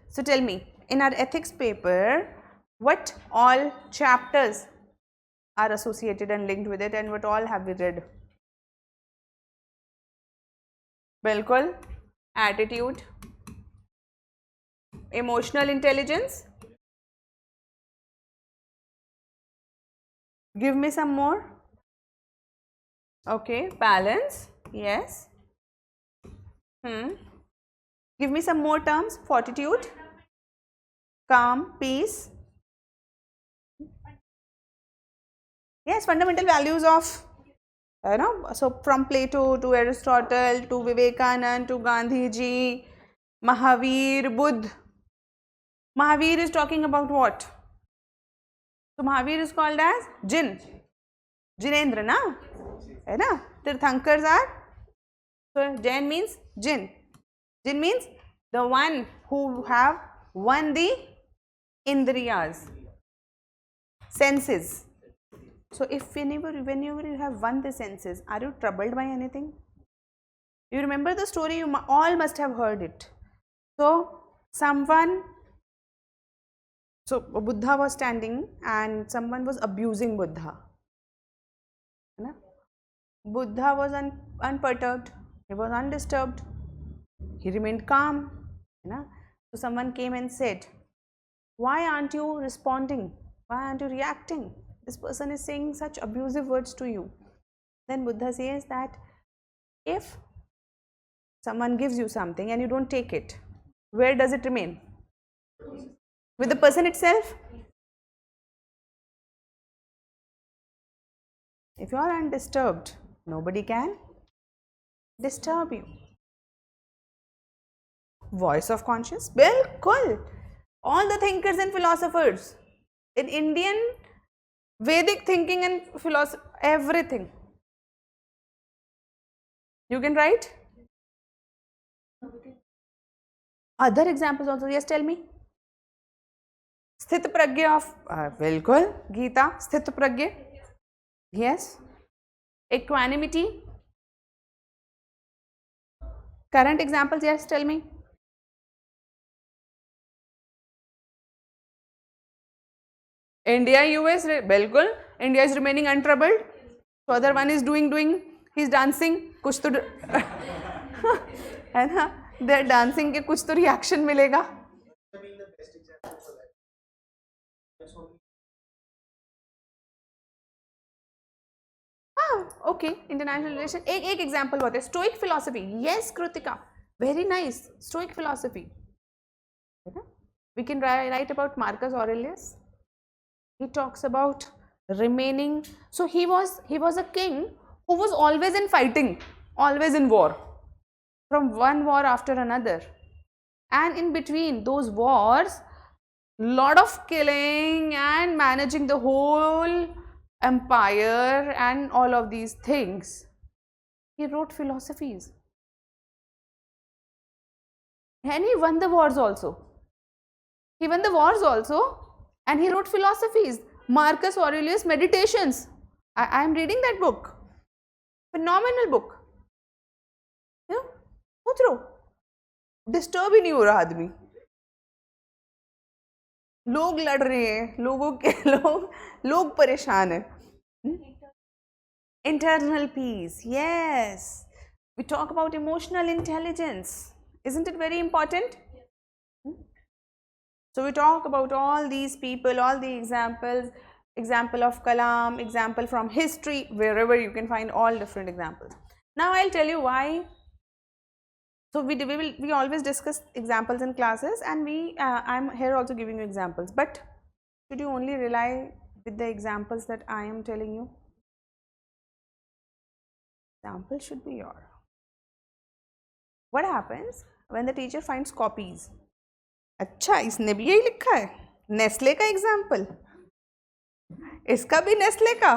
So tell me, in our ethics paper, what all chapters are associated and linked with it, and what all have we read? Bilkul, attitude, emotional intelligence. Give me some more. Okay, balance, yes. Give me some more terms. Fortitude, calm, peace. Yes, fundamental values of, so from Plato to Aristotle to Vivekanand to Gandhi ji, Mahavir, Buddha. Mahavir is talking about what? So Mahavir is called as Jin. Jinendra, na? Hai na? Tirthankars are? So Jain means Jin. Jin means the one who have won the Indriyas, senses. So if whenever you have won the senses, are you troubled by anything? You remember the story, you all must have heard it. So Buddha was standing and someone was abusing Buddha. Buddha was unperturbed, he was undisturbed, he remained calm. So someone came and said, why aren't you responding? Why aren't you reacting? This person is saying such abusive words to you. Then Buddha says that if someone gives you something and you don't take it, where does it remain? With the person itself? If you are undisturbed, nobody can disturb you. Voice of conscience? Bilkul. All the thinkers and philosophers in Indian Vedic thinking and philosophy, everything. You can write? Other examples also. Yes, tell me. Sthit Pragya of Bilkul, Gita, Sthit Pragya. Yes. Equanimity. Current examples, yes, tell me. India, US, Bilkul. India is remaining untroubled. So other one is doing, he's dancing. कुछ तो है ना? They're dancing के कुछ तो reaction मिलेगा. Being the best example for that. That's only Okay, international relation. एक example होता है. Stoic philosophy. Yes, Kritika. Very nice. Stoic philosophy. We can write about Marcus Aurelius. He talks about remaining. So he was a king who was always in fighting, always in war, from one war after another, and in between those wars, lot of killing and managing the whole empire and all of these things. He wrote philosophies, and he won the wars also. And he wrote philosophies. Marcus Aurelius Meditations. I am reading that book. Phenomenal book. Go through. Disturb ही नहीं हो रहा आदमी. लोग लड़ रहे हैं, लोग परेशान हैं. Internal peace. Yes. We talk about emotional intelligence. Isn't it very important? So we talk about all these people, all the examples, example of Kalam, example from history, wherever you can find all different examples. Now I'll tell you why. So we always discuss examples in classes, and I'm here also giving you examples. But should you only rely with the examples that I am telling you? Example should be your. What happens when the teacher finds copies? अच्छा इसने भी यही लिखा है. Nestle का example. इसका भी Nestle का,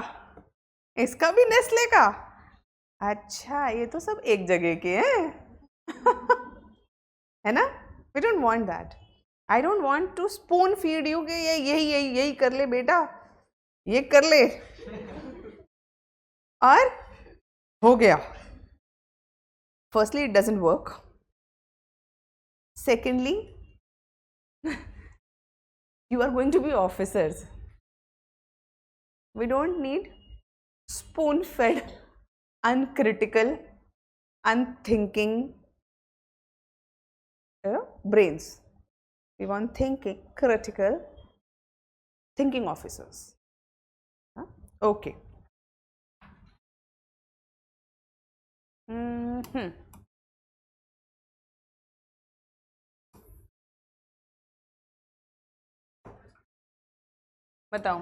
इसका भी नेस्ले का। अच्छा, ये तो सब एक जगह के हैं। है ना? We don't want that. I don't want to spoon feed you कि ये यही यही यही कर ले बेटा, ये कर ले और हो गया। Firstly, it doesn't work. Secondly, you are going to be officers. We don't need spoon-fed, uncritical, unthinking brains. We want thinking, critical, thinking officers. Okay. बताओ।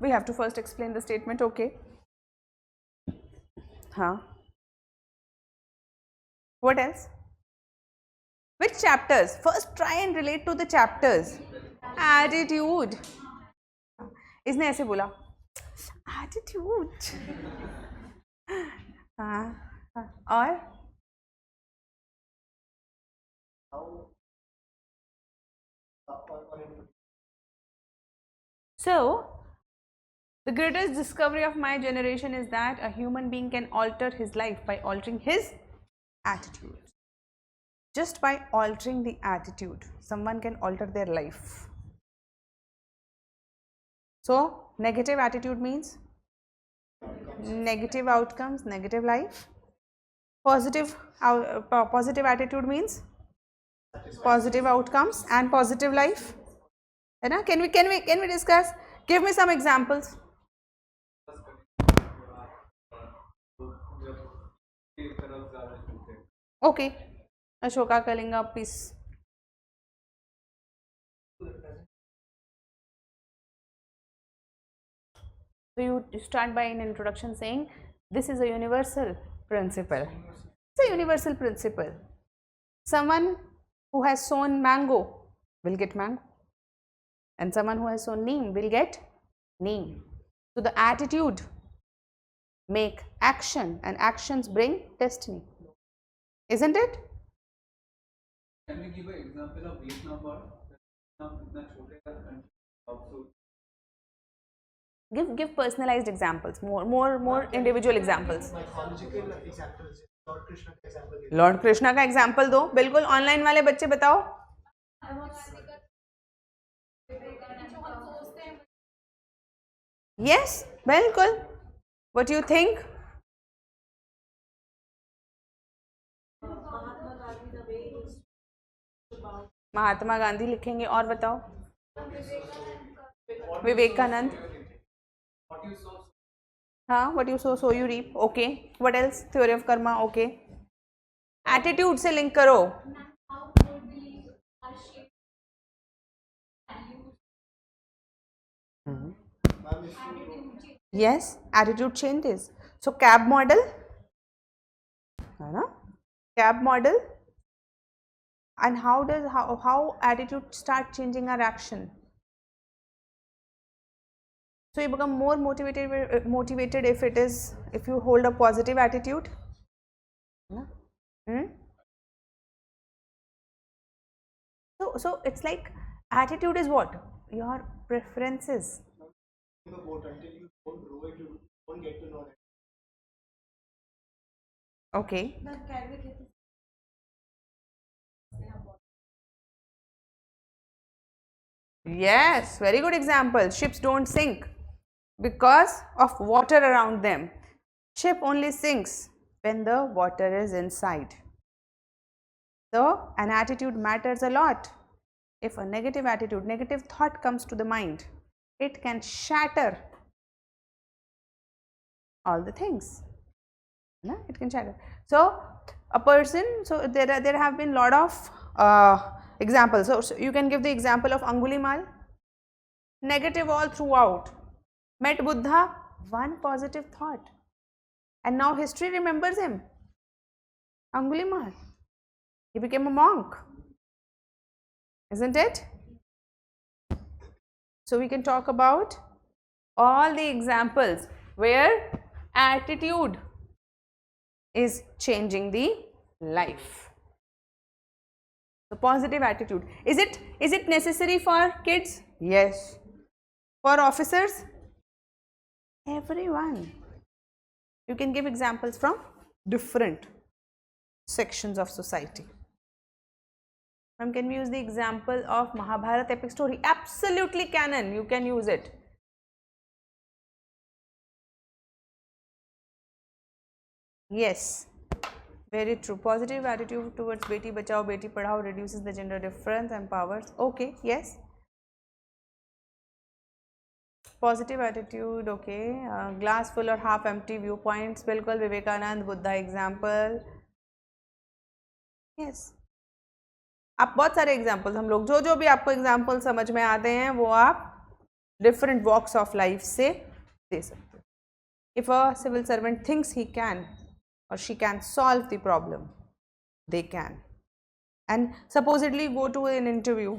We have to first explain the statement, okay? Huh? What else? Which chapters? First try and relate to the chapters. Attitude. इसने ऐसे बोला, attitude. और so the greatest discovery of my generation is that a human being can alter his life by altering his attitude. Just by altering the attitude, someone can alter their life. So negative attitude means negative outcomes, negative life. Positive attitude means positive outcomes and positive life. है ना? Can we discuss? Give me some examples. Okay, Ashoka Kalinga, please. So you start by an introduction saying this is a universal principle. It's a universal principle. Someone who has sown mango will get mango, and someone who has sown neem will get neem. So the attitude make action, and actions bring destiny. Isn't it? Can we give an example of Vietnam war? इतना छोटे country also. Give personalized examples, more individual examples. Mythological examples. Lord Krishna का example. Lord Krishna का example दो, बिल्कुल online वाले बच्चे बताओ. Yes, बिल्कुल. What do you think? Mahatma Gandhi लिखेंगे, और बताओ. विवेकानंद. हाँ, what you sow, so you reap. Okay. What else? Theory of karma. Okay. Attitude से link करो. Yes, attitude changes. So cab model, है ना? Cab model. And how does how attitude start changing our action? So you become more motivated if you hold a positive attitude. So it's like attitude is what? Your preferences. The boat, until you don't row it, you won't get to know that. Okay. Yes, very good example. Ships don't sink because of water around them. Ship only sinks when the water is inside. So an attitude matters a lot. If a negative attitude, negative thought comes to the mind, it can shatter all the things. No? It can shatter. So a person, so there have been lot of examples. So you can give the example of Angulimal. Negative all throughout. Met Buddha, One positive thought. And now history remembers him. Angulimal. He became a monk. Isn't it? So we can talk about all the examples where attitude is changing the life. The positive attitude. Is it necessary for kids? Yes. For officers? Everyone. You can give examples from different sections of society. Can we use the example of Mahabharata epic story? Absolutely canon. You can use it. Yes. Very true. Positive attitude towards Beti Bachao, Beti Padhao reduces the gender difference, empowers. Okay, yes. Positive attitude, okay. Glass full or half empty viewpoints. बिल्कुल Vivekananda, Buddha example. Yes. आप बहुत सारे examples हम लोग जो भी आपको example समझ में आते हैं वो आप डिफरेंट वॉक्स ऑफ लाइफ से दे सकते हो. If a civil servant thinks he can or she can solve the problem, they can. And supposedly go to an interview,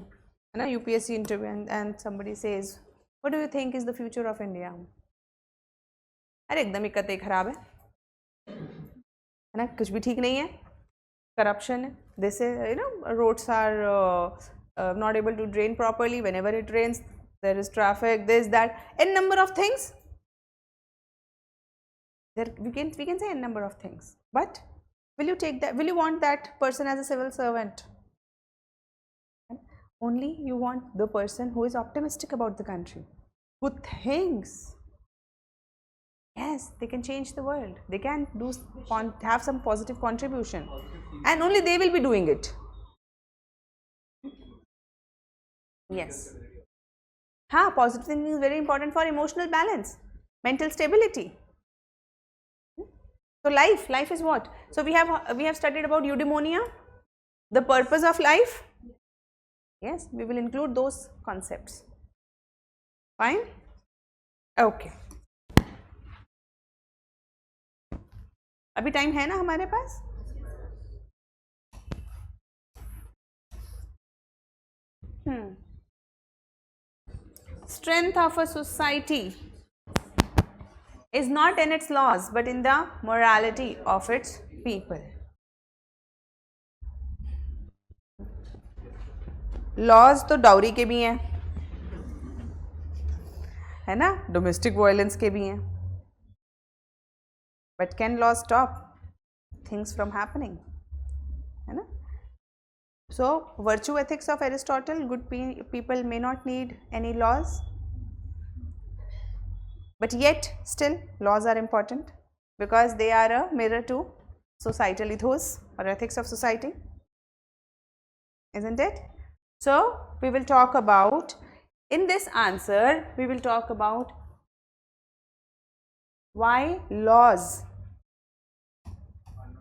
an UPSC interview, and somebody says, what do you think is the future of India? अरे एकदम ही कतई खराब है ना, कुछ भी ठीक नहीं है, corruption है, this is, roads are not able to drain properly, whenever it rains there is traffic, this, that, n number of things. There we can say a number of things, but will you take that? Will you want that person as a civil servant? Only you want the person who is optimistic about the country, who thinks, yes, they can change the world, they can have some positive contribution, and only they will be doing it. Yes. Positive thinking is very important for emotional balance, mental stability. So life is what? So we have studied about eudaimonia, the purpose of life. Yes, we will include those concepts. Fine? Okay. अभी time है ना हमारे पास? Strength of a society is not in its laws but in the morality of its people. Laws तो dowry के भी हैं, है ना, डोमेस्टिक वायलेंस के भी हैं, but can laws stop things from happening, है ना? So virtue ethics of Aristotle, good people may not need any laws, but yet still laws are important because they are a mirror to societal ethos or ethics of society, isn't it? So we will talk about, in this answer we will talk about why laws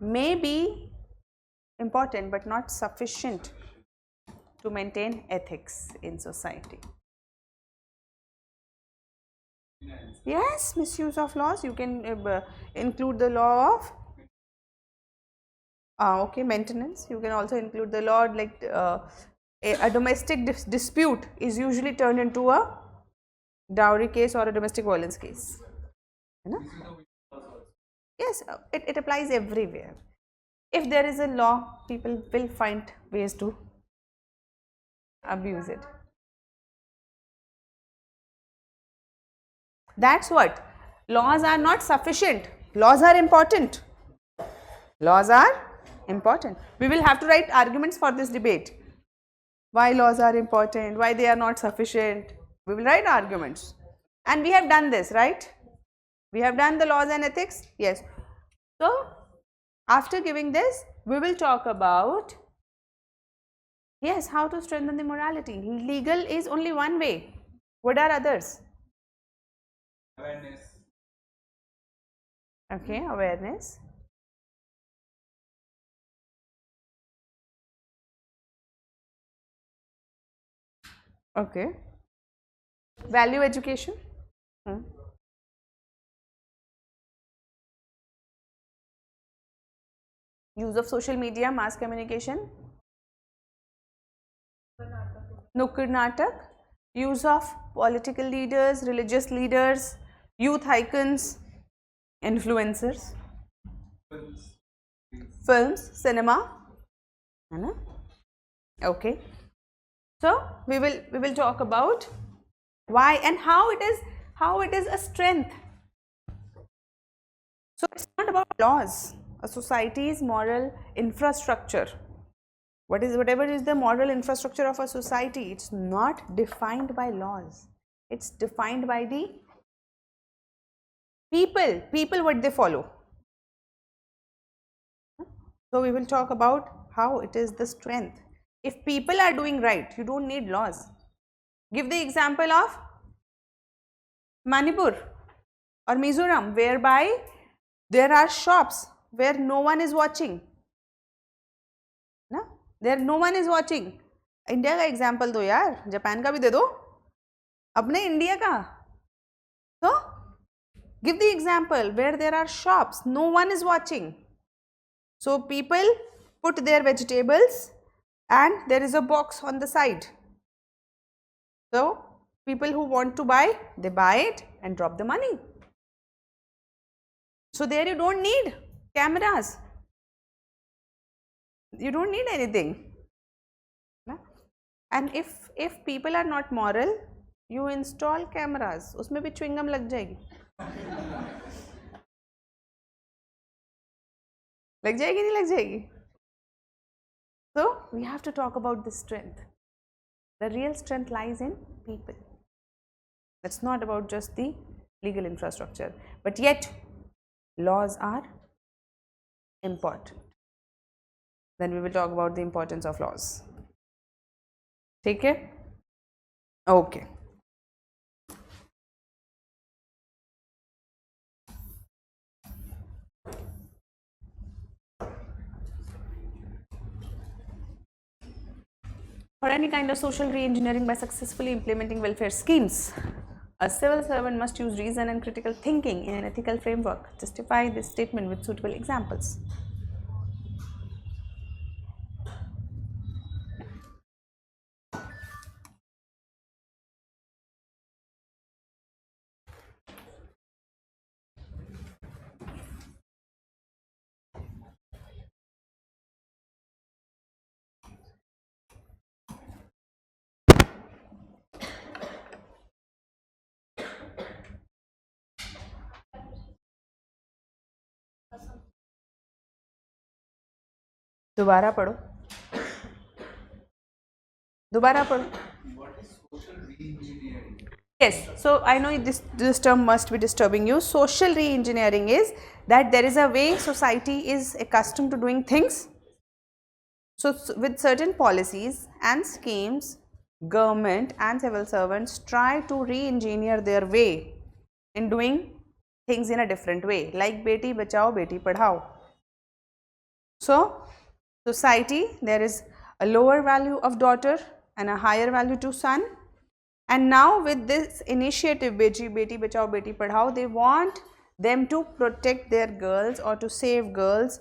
may be important but not sufficient to maintain ethics in society. Yes, misuse of laws, you can include the law of okay, maintenance. You can also include the law like a domestic dispute is usually turned into a dowry case or a domestic violence case. Yes, it applies everywhere. If there is a law, people will find ways to abuse it. That's what. Laws are not sufficient. Laws are important. Laws are important. We will have to write arguments for this debate. Why laws are important, why they are not sufficient. We will write arguments. And we have done this, right? We have done the laws and ethics. Yes. So, after giving this, we will talk about, yes, how to strengthen the morality. Legal is only one way. What are others? Awareness. Okay, awareness. Okay. Value education. Use of social media, mass communication. Nukkad Natak. Use of political leaders, religious leaders, youth icons, influencers. Films, cinema. है ना? Okay. So we will talk about why and how it is a strength. So it's not about laws. A society's moral infrastructure. Whatever is the moral infrastructure of a society, it's not defined by laws. It's defined by the people what they follow. So we will talk about how it is the strength. If people are doing right, you don't need laws. Give the example of Manipur or Mizoram, whereby there are shops where no one is watching. ना? There no one is watching. India का example दो यार, Japan का भी दे दो, अपने India का. So give the example where there are shops, no one is watching. So people put their vegetables and there is a box on the side. So people who want to buy, they buy it and drop the money. So there you don't need cameras. You don't need anything. And if people are not moral, you install cameras. उसमें भी chewing gum लग जाएगी. लग जाएगी नहीं लग जाएगी. So we have to talk about the strength. The real strength lies in people. It's not about just the legal infrastructure, but yet laws are important. Then we will talk about the importance of laws. ठीक है? Okay. For any kind of social re-engineering by successfully implementing welfare schemes, a civil servant must use reason and critical thinking in an ethical framework. Justify this statement with suitable examples. दोबारा पढ़ो. दोबारा पढ़ो. Yes, so I know this term must be disturbing you. Social re-engineering is that there is a way society is accustomed to doing things. So with certain policies and schemes, government and civil servants try to re-engineer their way in doing things in a different way, like Beti Bachao, Beti Padhao. So society, there is a lower value of daughter and a higher value to son. And now with this initiative, Beti Bachao, Beti Padhao, they want them to protect their girls or to save girls,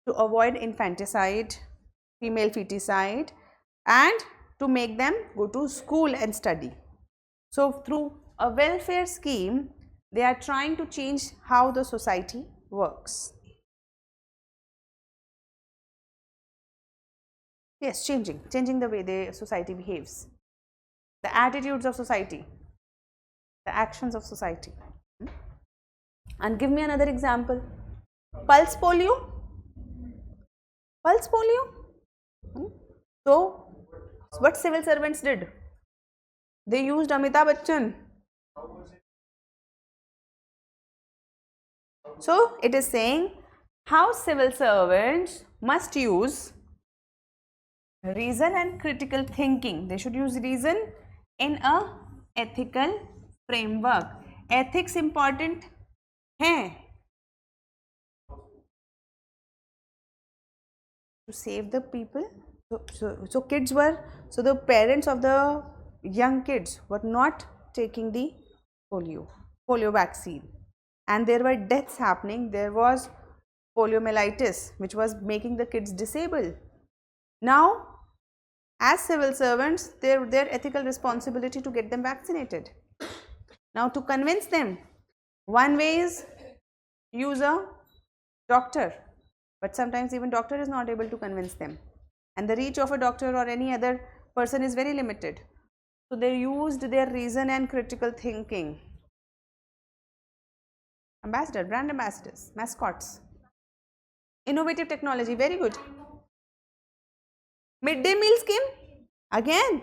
to avoid infanticide, female feticide, and to make them go to school and study. So through a welfare scheme, they are trying to change how the society works. Yes, changing the way the society behaves, the attitudes of society, the actions of society. And give me another example. Pulse polio. Pulse polio. So what civil servants did? They used Amitabh Bachchan. So it is saying how civil servants must use reason and critical thinking. They should use reason in a ethical framework. Ethics important hai to save the people. So kids were, so the parents of the young kids were not taking the polio vaccine, and there were deaths happening. There was poliomyelitis, which was making the kids disabled. Now, as civil servants, their ethical responsibility to get them vaccinated. Now, to convince them, one way is use a doctor, but sometimes even doctor is not able to convince them, and the reach of a doctor or any other person is very limited. So they used their reason and critical thinking. Ambassador, brand ambassadors, mascots, innovative technology, very good. Midday meal scheme, again.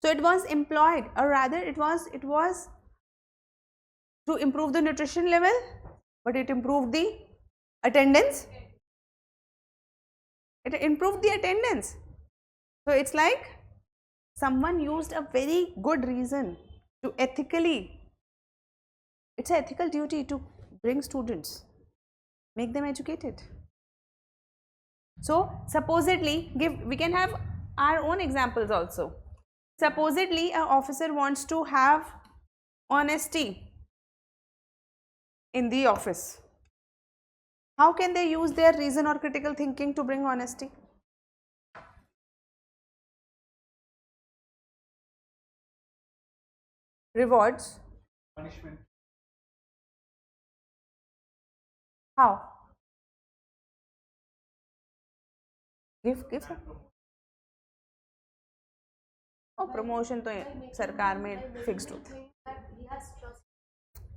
So it was employed, or rather it was to improve the nutrition level, but it improved the attendance. It improved the attendance. So it's like someone used a very good reason to ethically, it's an ethical duty to bring students, make them educated. So supposedly, we can have our own examples also. Supposedly an officer wants to have honesty in the office. How can they use their reason or critical thinking to bring honesty? Rewards. Punishment. How? Give. Oh, promotion तो सरकार में fixed होता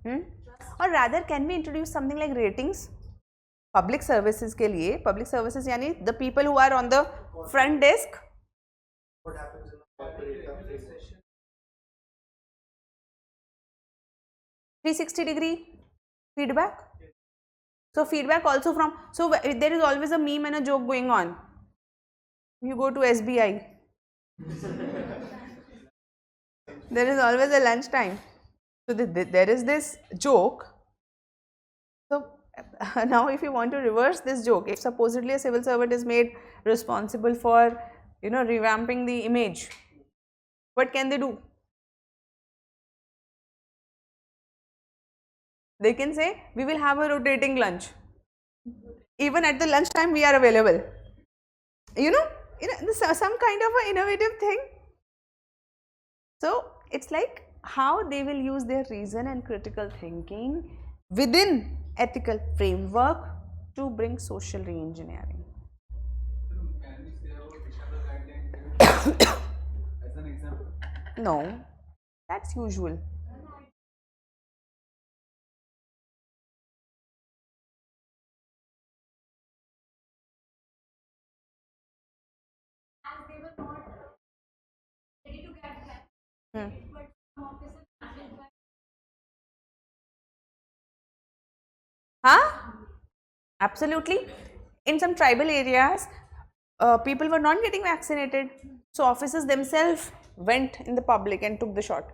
है. Or rather, can we introduce something like ratings? Public services के लिए, public services यानी the people who are on the front desk. What happens in the corporate session? 360-degree feedback. So feedback also from, so there is always a meme and a joke going on. You go to SBI. There is always a lunch time. So there is this joke. So now if you want to reverse this joke, if supposedly a civil servant is made responsible for, revamping the image, what can they do? They can say, we will have a rotating lunch. Even at the lunch time we are available. Some kind of an innovative thing. So it's like how they will use their reason and critical thinking within ethical framework to bring social re-engineering. Can we say about Dishabille guideline as an example? No, that's usual. Huh? Absolutely. In some tribal areas, people were not getting vaccinated. So officers themselves went in the public and took the shot.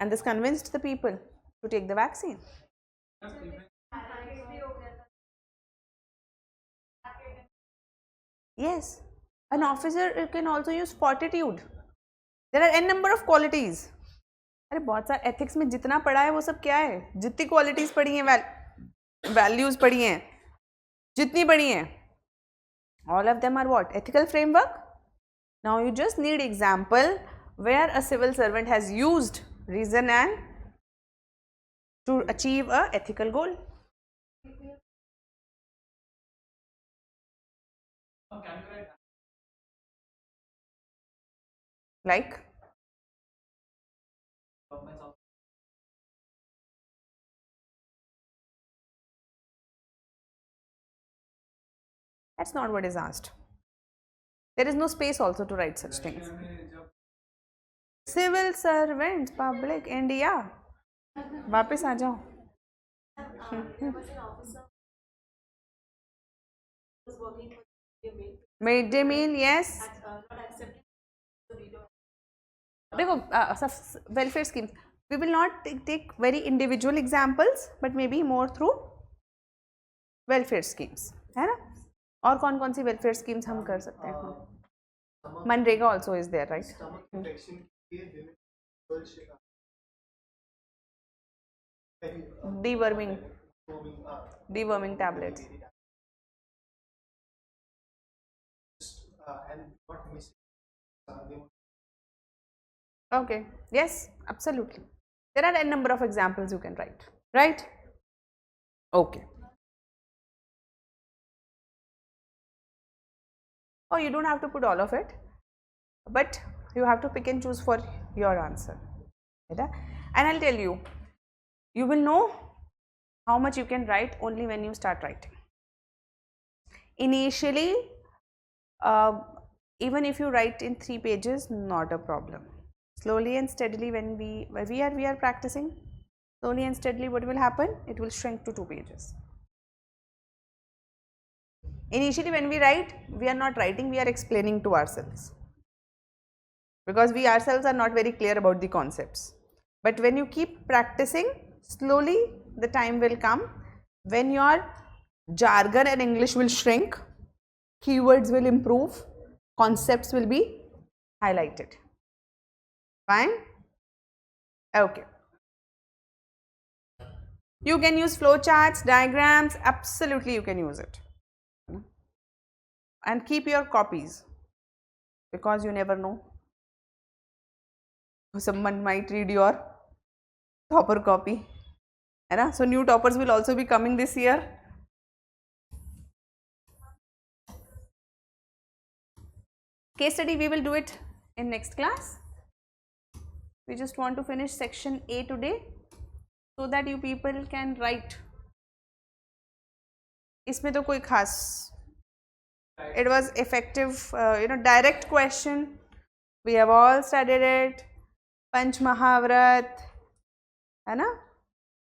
And this convinced the people to take the vaccine. Yes. An officer can also use fortitude. There are n number of qualities. अरे बहुत सारा ethics में जितना पढ़ा है वो सब क्या है? जितनी qualities पढ़ी हैं, values पढ़ी हैं, जितनी पढ़ी हैं, all of them are what? Ethical framework. Now you just need example where a civil servant has used reason and to achieve a ethical goal. Like? That's not what is asked. There is no space also to write such things. Civil servants, public, India. वापस आ जाओ. Midday meal, yes. देखो, welfare schemes. We will not take very individual examples, but maybe more through welfare schemes, है ना? और कौन-कौन सी welfare schemes हम कर सकते हैं? MNREGA also is there, right? Stomach infection के लिए Deworming tablets. and what missing. They want Okay, yes, absolutely. There are a number of examples you can write, right? Okay. Oh, you don't have to put all of it, but you have to pick and choose for your answer. Right? And I'll tell you, you will know how much you can write only when you start writing. Initially, uh, even if you write in 3 pages, not a problem. Slowly and steadily, when we are practicing, slowly and steadily, what will happen? It will shrink to 2 pages. Initially, when we write, we are not writing, we are explaining to ourselves, because we ourselves are not very clear about the concepts. But when you keep practicing, slowly the time will come when your jargon and English will shrink, keywords will improve, concepts will be highlighted. Fine? Okay. You can use flowcharts, diagrams, absolutely you can use it. And keep your copies, because you never know. Someone might read your topper copy. So new toppers will also be coming this year. Case study we will do it in next class. We just want to finish section A today, so that you people can write. इसमें तो कोई खास, it was effective, direct question. We have all studied it. पंच महाव्रत, है ना?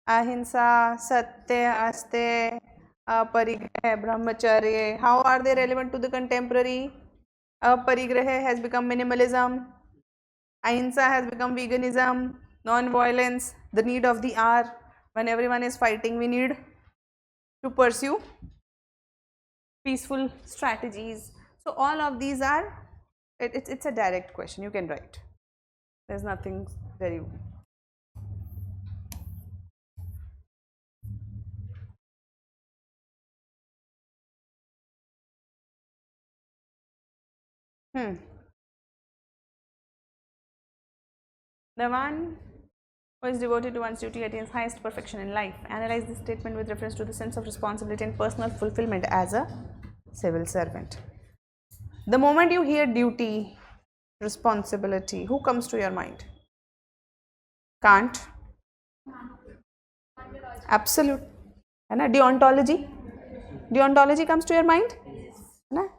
अहिंसा, सत्य, अस्तेय, अपरिग्रह, brahmacharya. How are they relevant to the contemporary? Aparigraha has become minimalism. Ahimsa has become veganism. Non-violence, the need of the hour. When everyone is fighting, we need to pursue peaceful strategies. So all of these are, it's a direct question, you can write. There's nothing very. The one who is devoted to one's duty attains highest perfection in life. Analyze this statement with reference to the sense of responsibility and personal fulfillment as a civil servant. The moment you hear duty, responsibility, who comes to your mind? Can't. Absolute. Deontology. Deontology comes to your mind?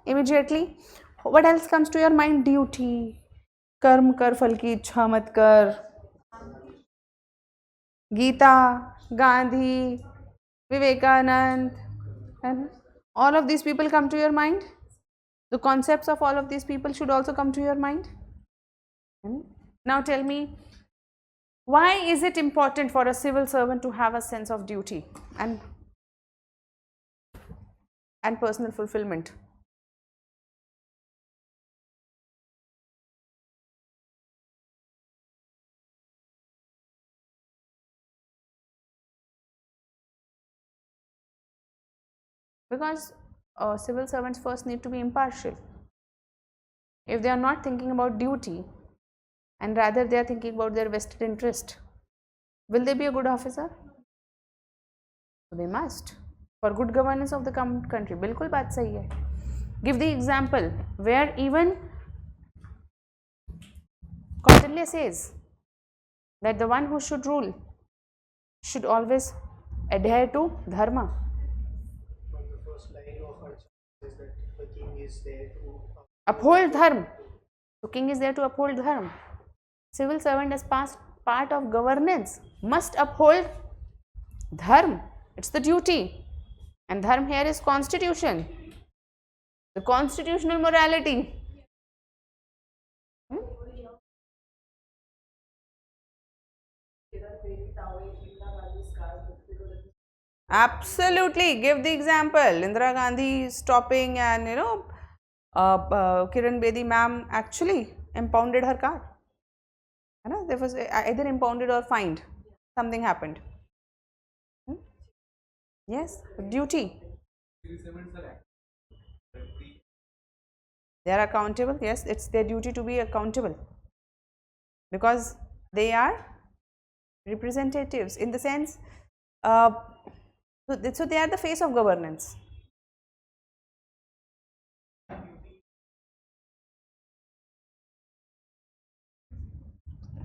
Immediately. What else comes to your mind? Duty. कर्म कर फल की इच्छा मत कर. Gita, Gandhi, Vivekanand, and all of these people come to your mind. The concepts of all of these people should also come to your mind. Now tell me, why is it important for a civil servant to have a sense of duty and personal fulfillment? Because civil servants first need to be impartial. If they are not thinking about duty and rather they are thinking about their vested interest, will they be a good officer? So they must, for good governance of the country. बिल्कुल बात सही है. Give the example where even Kautilya says that the one who should rule should always adhere to dharma. the first line of our chapter is that the king is there to Uphold dharma. The king is there to uphold dharma. Civil servant as part of governance must uphold dharma. It's the duty. And dharma here is constitution. The constitutional morality. Absolutely. Give the example. Indira Gandhi stopping and Kiran Bedi ma'am actually impounded her car. There was either impounded or fined. Something happened. Yes, duty. They are accountable. Yes, it's their duty to be accountable because they are representatives in the sense, so they are the face of governance.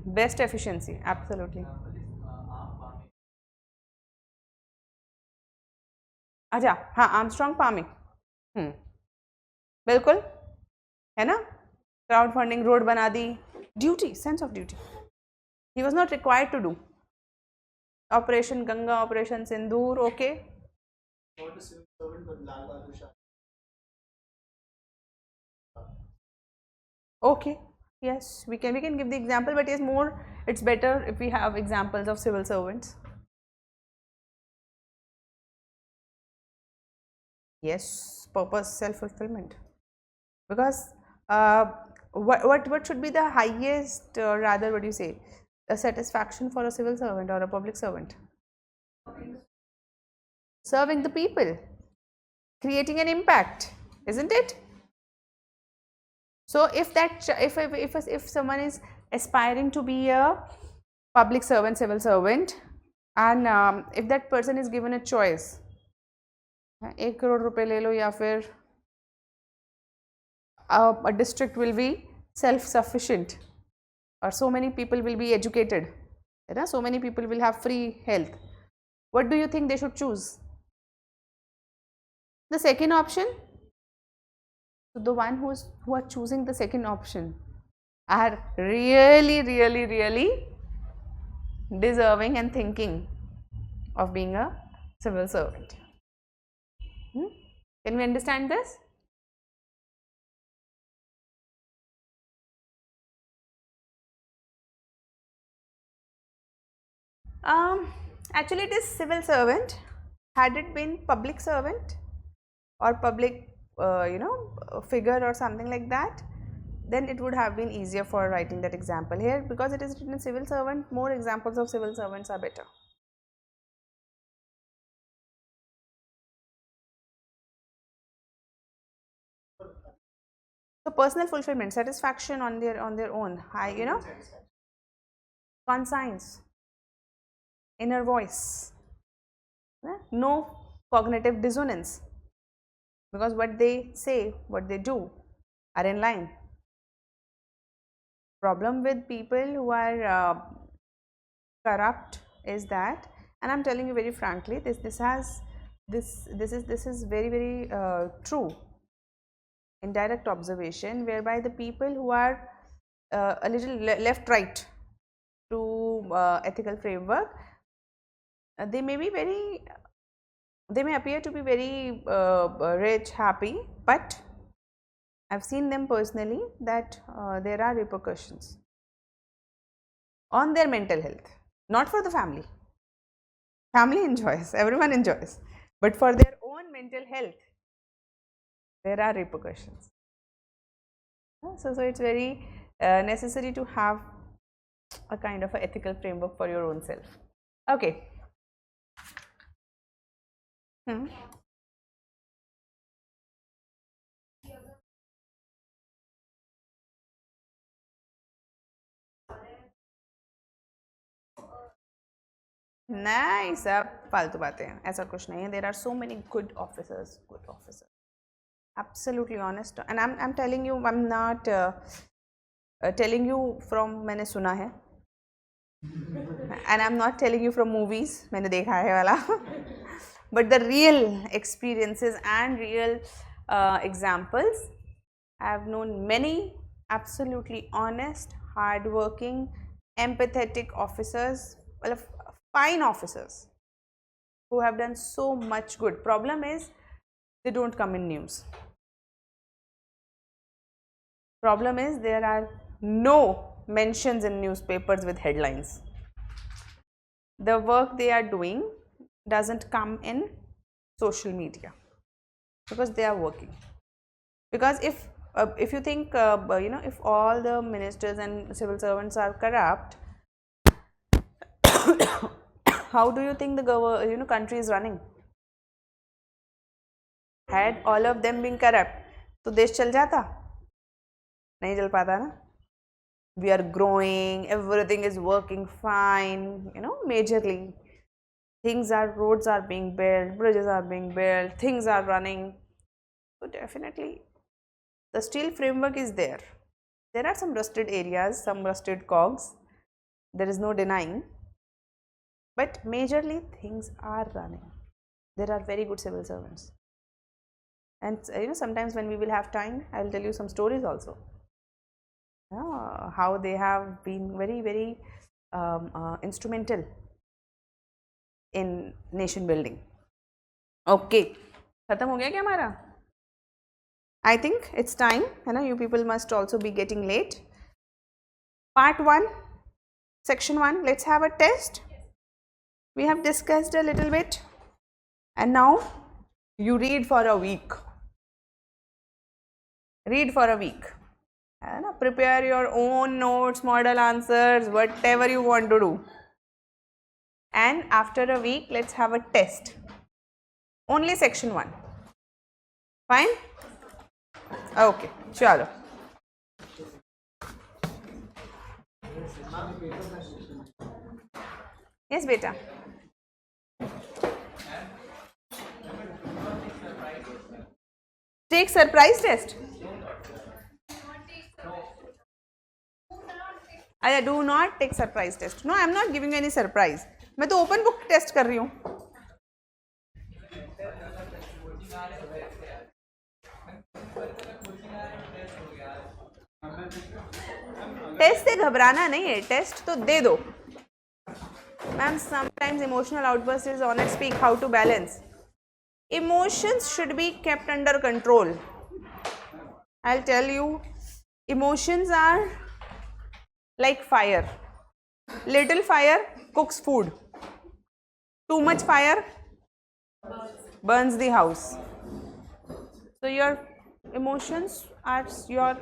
Best efficiency, absolutely. अच्छा, हाँ, Armstrong farming, बिल्कुल है ना, crowd funding, road बना दी, duty, sense of duty. He was not required to do. Operation Ganga, operation Sindoor, okay. Not a civil servant, but Lal Bahadur Shastri. Okay, yes, we can give the example, but yes, more it's better if we have examples of civil servants. Yes, purpose, self-fulfillment, because what should be the highest, rather, what do you say, a satisfaction for a civil servant or a public servant? Serving the people, creating an impact, isn't it? So if that if someone is aspiring to be a public servant, civil servant, and if that person is given a choice, 1 crore रुपए ले लो या फिर a district will be self-sufficient, or so many people will be educated, so many people will have free health, what do you think they should choose? The second option. So the one who are choosing the second option are really deserving and thinking of being a civil servant. Can we understand this? Actually it is civil servant. Had it been public servant or public figure or something like that, then it would have been easier for writing that example. Here, because it is written civil servant, more examples of civil servants are better. So personal fulfillment, satisfaction on their own, high, conscience, inner voice, no cognitive dissonance, because what they say, what they do are in line. Problem with people who are corrupt is that, and I'm telling you very frankly, this is very true in direct observation, whereby the people who are a little left right to ethical framework, they may appear to be very rich, happy, but I've seen them personally that there are repercussions on their mental health, not for the family. Family enjoys, everyone enjoys, but for their own mental health, there are repercussions. So it's very necessary to have a kind of a ethical framework for your own self. Okay. नहीं, सब फालतू बातें हैं, ऐसा कुछ नहीं है. There are so many good officers, absolutely honest, and I'm telling you, I'm not telling you from मैंने सुना है, and I'm not telling you from movies, मैंने देखा है वाला, but the real experiences and real examples. I have known many absolutely honest, hardworking, empathetic officers, well, fine officers who have done so much good. Problem is they don't come in news. Problem is there are no mentions in newspapers with headlines. The work they are doing doesn't come in social media because they are working. Because if you think, if all the ministers and civil servants are corrupt, how do you think the country is running? Had all of them been corrupt, तो देश चल जाता. नहीं चल पाता ना. We are growing, everything is working fine, you know, majorly roads are being built, bridges are being built, things are running. So definitely the steel framework is there. There are some rusted areas, some rusted cogs, there is no denying, but majorly things are running. There are very good civil servants, and you know, sometimes when we will have time, I will tell you some stories also. How they have been very instrumental in nation building. Okay, खत्म हो गया क्या हमारा? I think it's time, है ना? You people must also be getting late. Part 1, section 1, let's have a test. We have discussed a little bit, and now you read for a week. Read for a week. Prepare your own notes, model answers, whatever you want to do. And after a week, let's have a test. Only section 1. Fine? Okay, chalo. Yes, beta. Take surprise test. Do not take surprise test. No, I am not giving you any surprise. मैं तो open book test कर रही हूँ. Test से घबराना नहीं है, test तो दे दो. Ma'am, sometimes emotional outburst is honest speak. How to balance? Emotions should be kept under control. I'll tell you, emotions are like fire. Little fire cooks food. Too much fire burns the house. So your emotions are your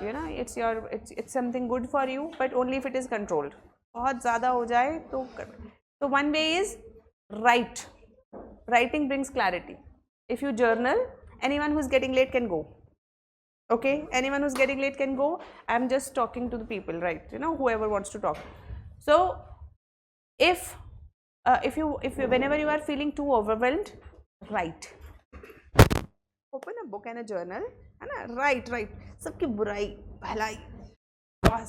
you know, it's something good for you, but only if it is controlled. बहुत ज़्यादा हो जाए तो one way is write. Writing brings clarity. If you journal, anyone who is getting late can go. Okay, anyone who's getting late can go. I'm just talking to the people, right? You know, whoever wants to talk. So if whenever you are feeling too overwhelmed, write. Open a book and a journal and write. सबकी बुराई, भलाई,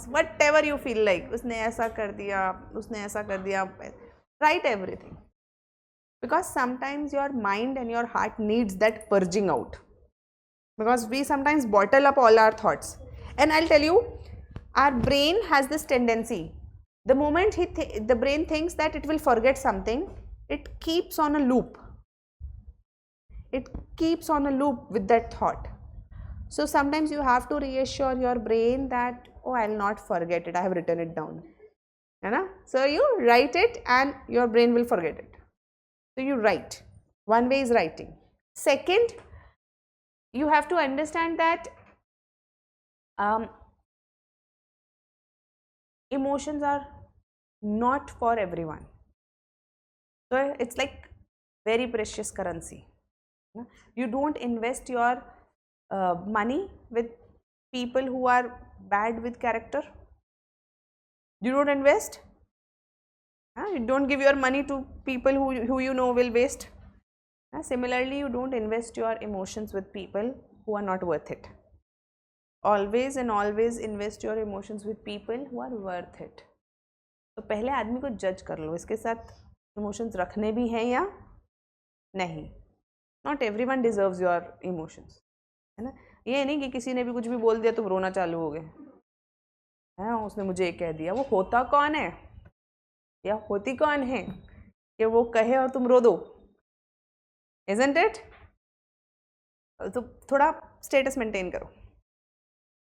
whatever you feel like. उसने ऐसा कर दिया, उसने ऐसा कर दिया. Write everything, because sometimes your mind and your heart needs that purging out. Because we sometimes bottle up all our thoughts, and I'll tell you, our brain has this tendency. The moment the brain thinks that it will forget something, it keeps on a loop. It keeps on a loop with that thought. So sometimes you have to reassure your brain that, oh, I'll not forget it, I have written it down. So you write it and your brain will forget it. So you write. One way is writing. Second, you have to understand that emotions are not for everyone. So it's like very precious currency. You don't invest your money with people who are bad with character. You don't invest. You don't give your money to people who you know will waste. Similarly, you don't invest your emotions with people who are not worth it. Always and always invest your emotions with people who are worth it. तो पहले आदमी को जज कर लो, इसके साथ emotions रखने भी हैं या नहीं. Not everyone deserves your emotions, है ना. ये नहीं कि किसी ने भी कुछ भी बोल दिया तुम रोना चालू हो गए. उसने मुझे ये कह दिया. वो होता कौन है या होती कौन है कि वो कहे और तुम रो दो? Isn't it? तो थोड़ा status maintain करो.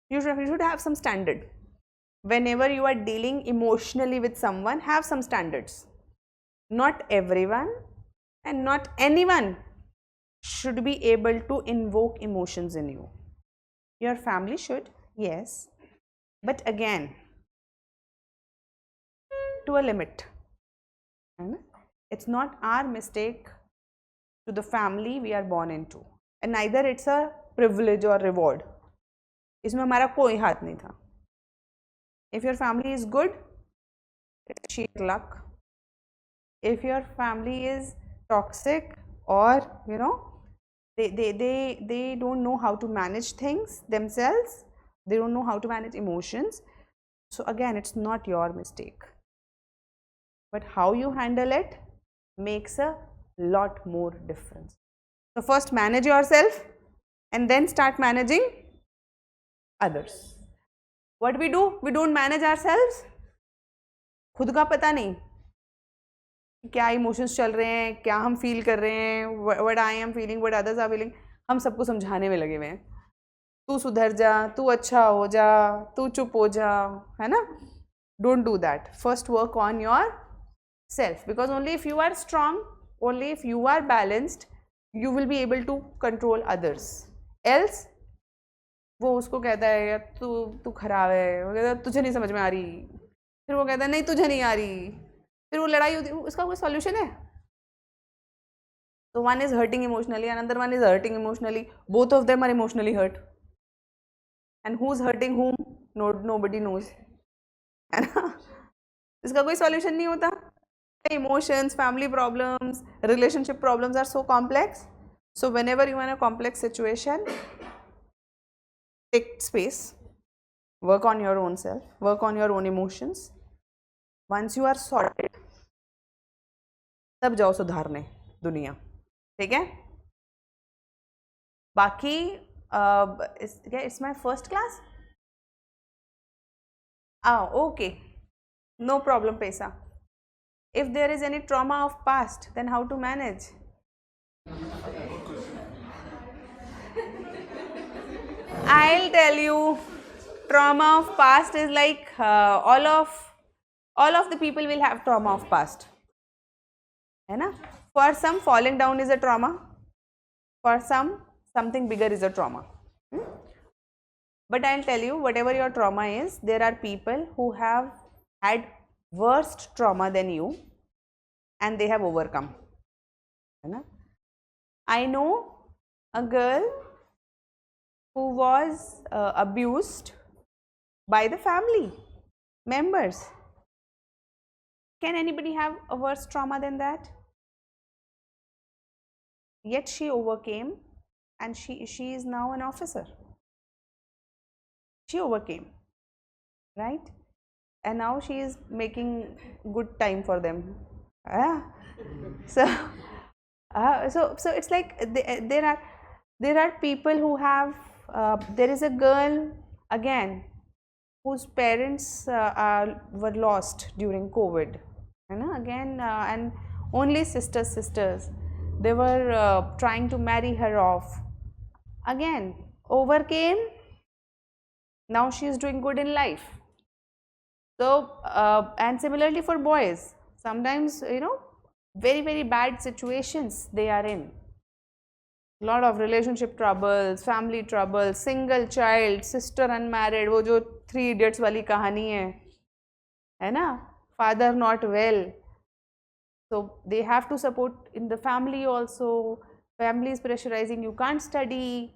You should have some standard. Whenever you are dealing emotionally with someone, have some standards. Not everyone and not anyone should be able to invoke emotions in you. Your family should, yes, but again, to a limit. It's not our mistake to the family we are born into, and neither it's a privilege or reward. इसमें हमारा कोई हाथ नहीं था. If your family is good, it's sheer luck. If your family is toxic, or they don't know how to manage things themselves, they don't know how to manage emotions, so again it's not your mistake, but how you handle it makes a lot more difference. So first manage yourself and then start managing others. What we do, we don't manage ourselves. खुद का पता नहीं क्या emotions चल रहे हैं, क्या हम फील कर रहे हैं, what I am feeling, what others are feeling, हम सबको समझाने में लगे हुए हैं. तू सुधर जा, तू अच्छा हो जा, तू चुप हो जा, है ना. Don't do that. First work on your self, because only if you are strong, only if you are balanced, you will be able to control others. Else वो उसको कहता है यार तू खराब है, वो कहता है तुझे नहीं समझ में आ रही, फिर वो कहता है नहीं तुझे नहीं आ रही, फिर वो लड़ाई होती. उसका कोई सॉल्यूशन है? So one is hurting emotionally, another one is hurting emotionally, both of them are emotionally hurt, and who's hurting whom, nobody knows, है ना. इसका कोई सॉल्यूशन नहीं होता. Emotions, family problems, relationship problems are so complex. So whenever you are in a complex situation, take space, work on your own self, work on your own emotions. Once you are sorted, तब जाओ सुधारने दुनिया. ठीक है. बाकी it's my first class. Okay, no problem, पैसा. If there is any trauma of past, then how to manage? I'll tell you, trauma of past is like all of the people will have trauma of past, है ना. For some, falling down is a trauma. For some, something bigger is a trauma. But I'll tell you, whatever your trauma is, there are people who have had worst trauma than you and they have overcome, है ना. I know a girl who was abused by the family members. Can anybody have a worse trauma than that? Yet she overcame, and she is now an officer. She overcame, right? And now she is making good time for them. So it's like there are people who have there is a girl again whose parents were lost during COVID, again, and only sisters, they were trying to marry her off, again overcame, now she is doing good in life. So and similarly for boys, sometimes very bad situations they are in, lot of relationship troubles, family troubles, single child, sister unmarried, वो जो 3 Idiots वाली कहानी है ना, father not well, so they have to support in the family also, family is pressurizing, you can't study,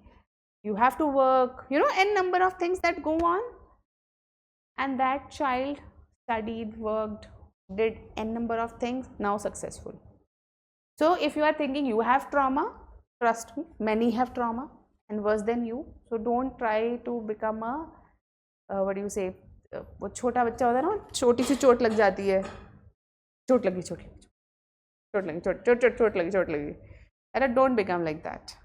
you have to work, n number of things that go on, and that child studied, worked, did n number of things, now successful. So if you are thinking you have trauma, trust me, many have trauma and worse than you. So don't try to become a what do you say, वो छोटा बच्चा होता है ना, छोटी सी चोट लग जाती है, चोट लगी. Don't become like that.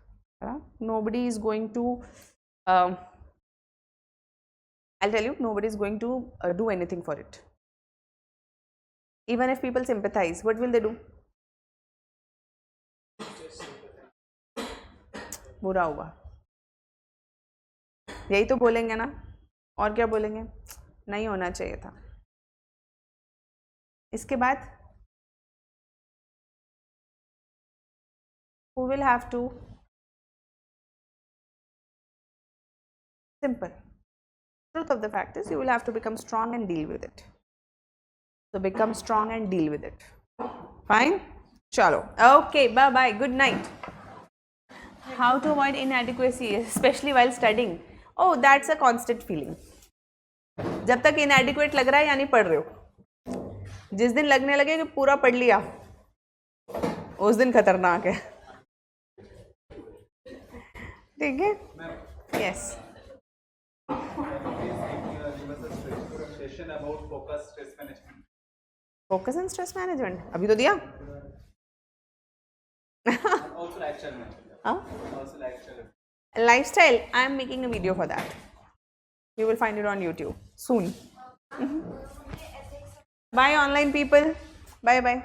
Nobody is going to I'll tell you, nobody is going to do anything for it. Even if people sympathize, what will they do? बुरा हुआ, यही तो बोलेंगे ना, और क्या बोलेंगे, नहीं होना चाहिए था. इसके बाद who will have to, simple, truth of the fact is you will have to become strong and deal with it. So become strong and deal with it. Fine? Chalo. Okay, bye bye. Good night. How to avoid inadequacy, especially while studying. Oh that's a constant feeling. जब तक इनएडिक्वेट लग रहा है यानी पढ़ रहे हो. जिस दिन लगने लगे कि पूरा पढ़ लिया उस दिन खतरनाक है. ठीक है. Yes. Session about focus stress management. Focus and stress management अभी तो दिया. Also lifestyle management. हाँ. Also lifestyle. Lifestyle, I am making a video for that. You will find it on YouTube soon. Bye online people. Bye bye.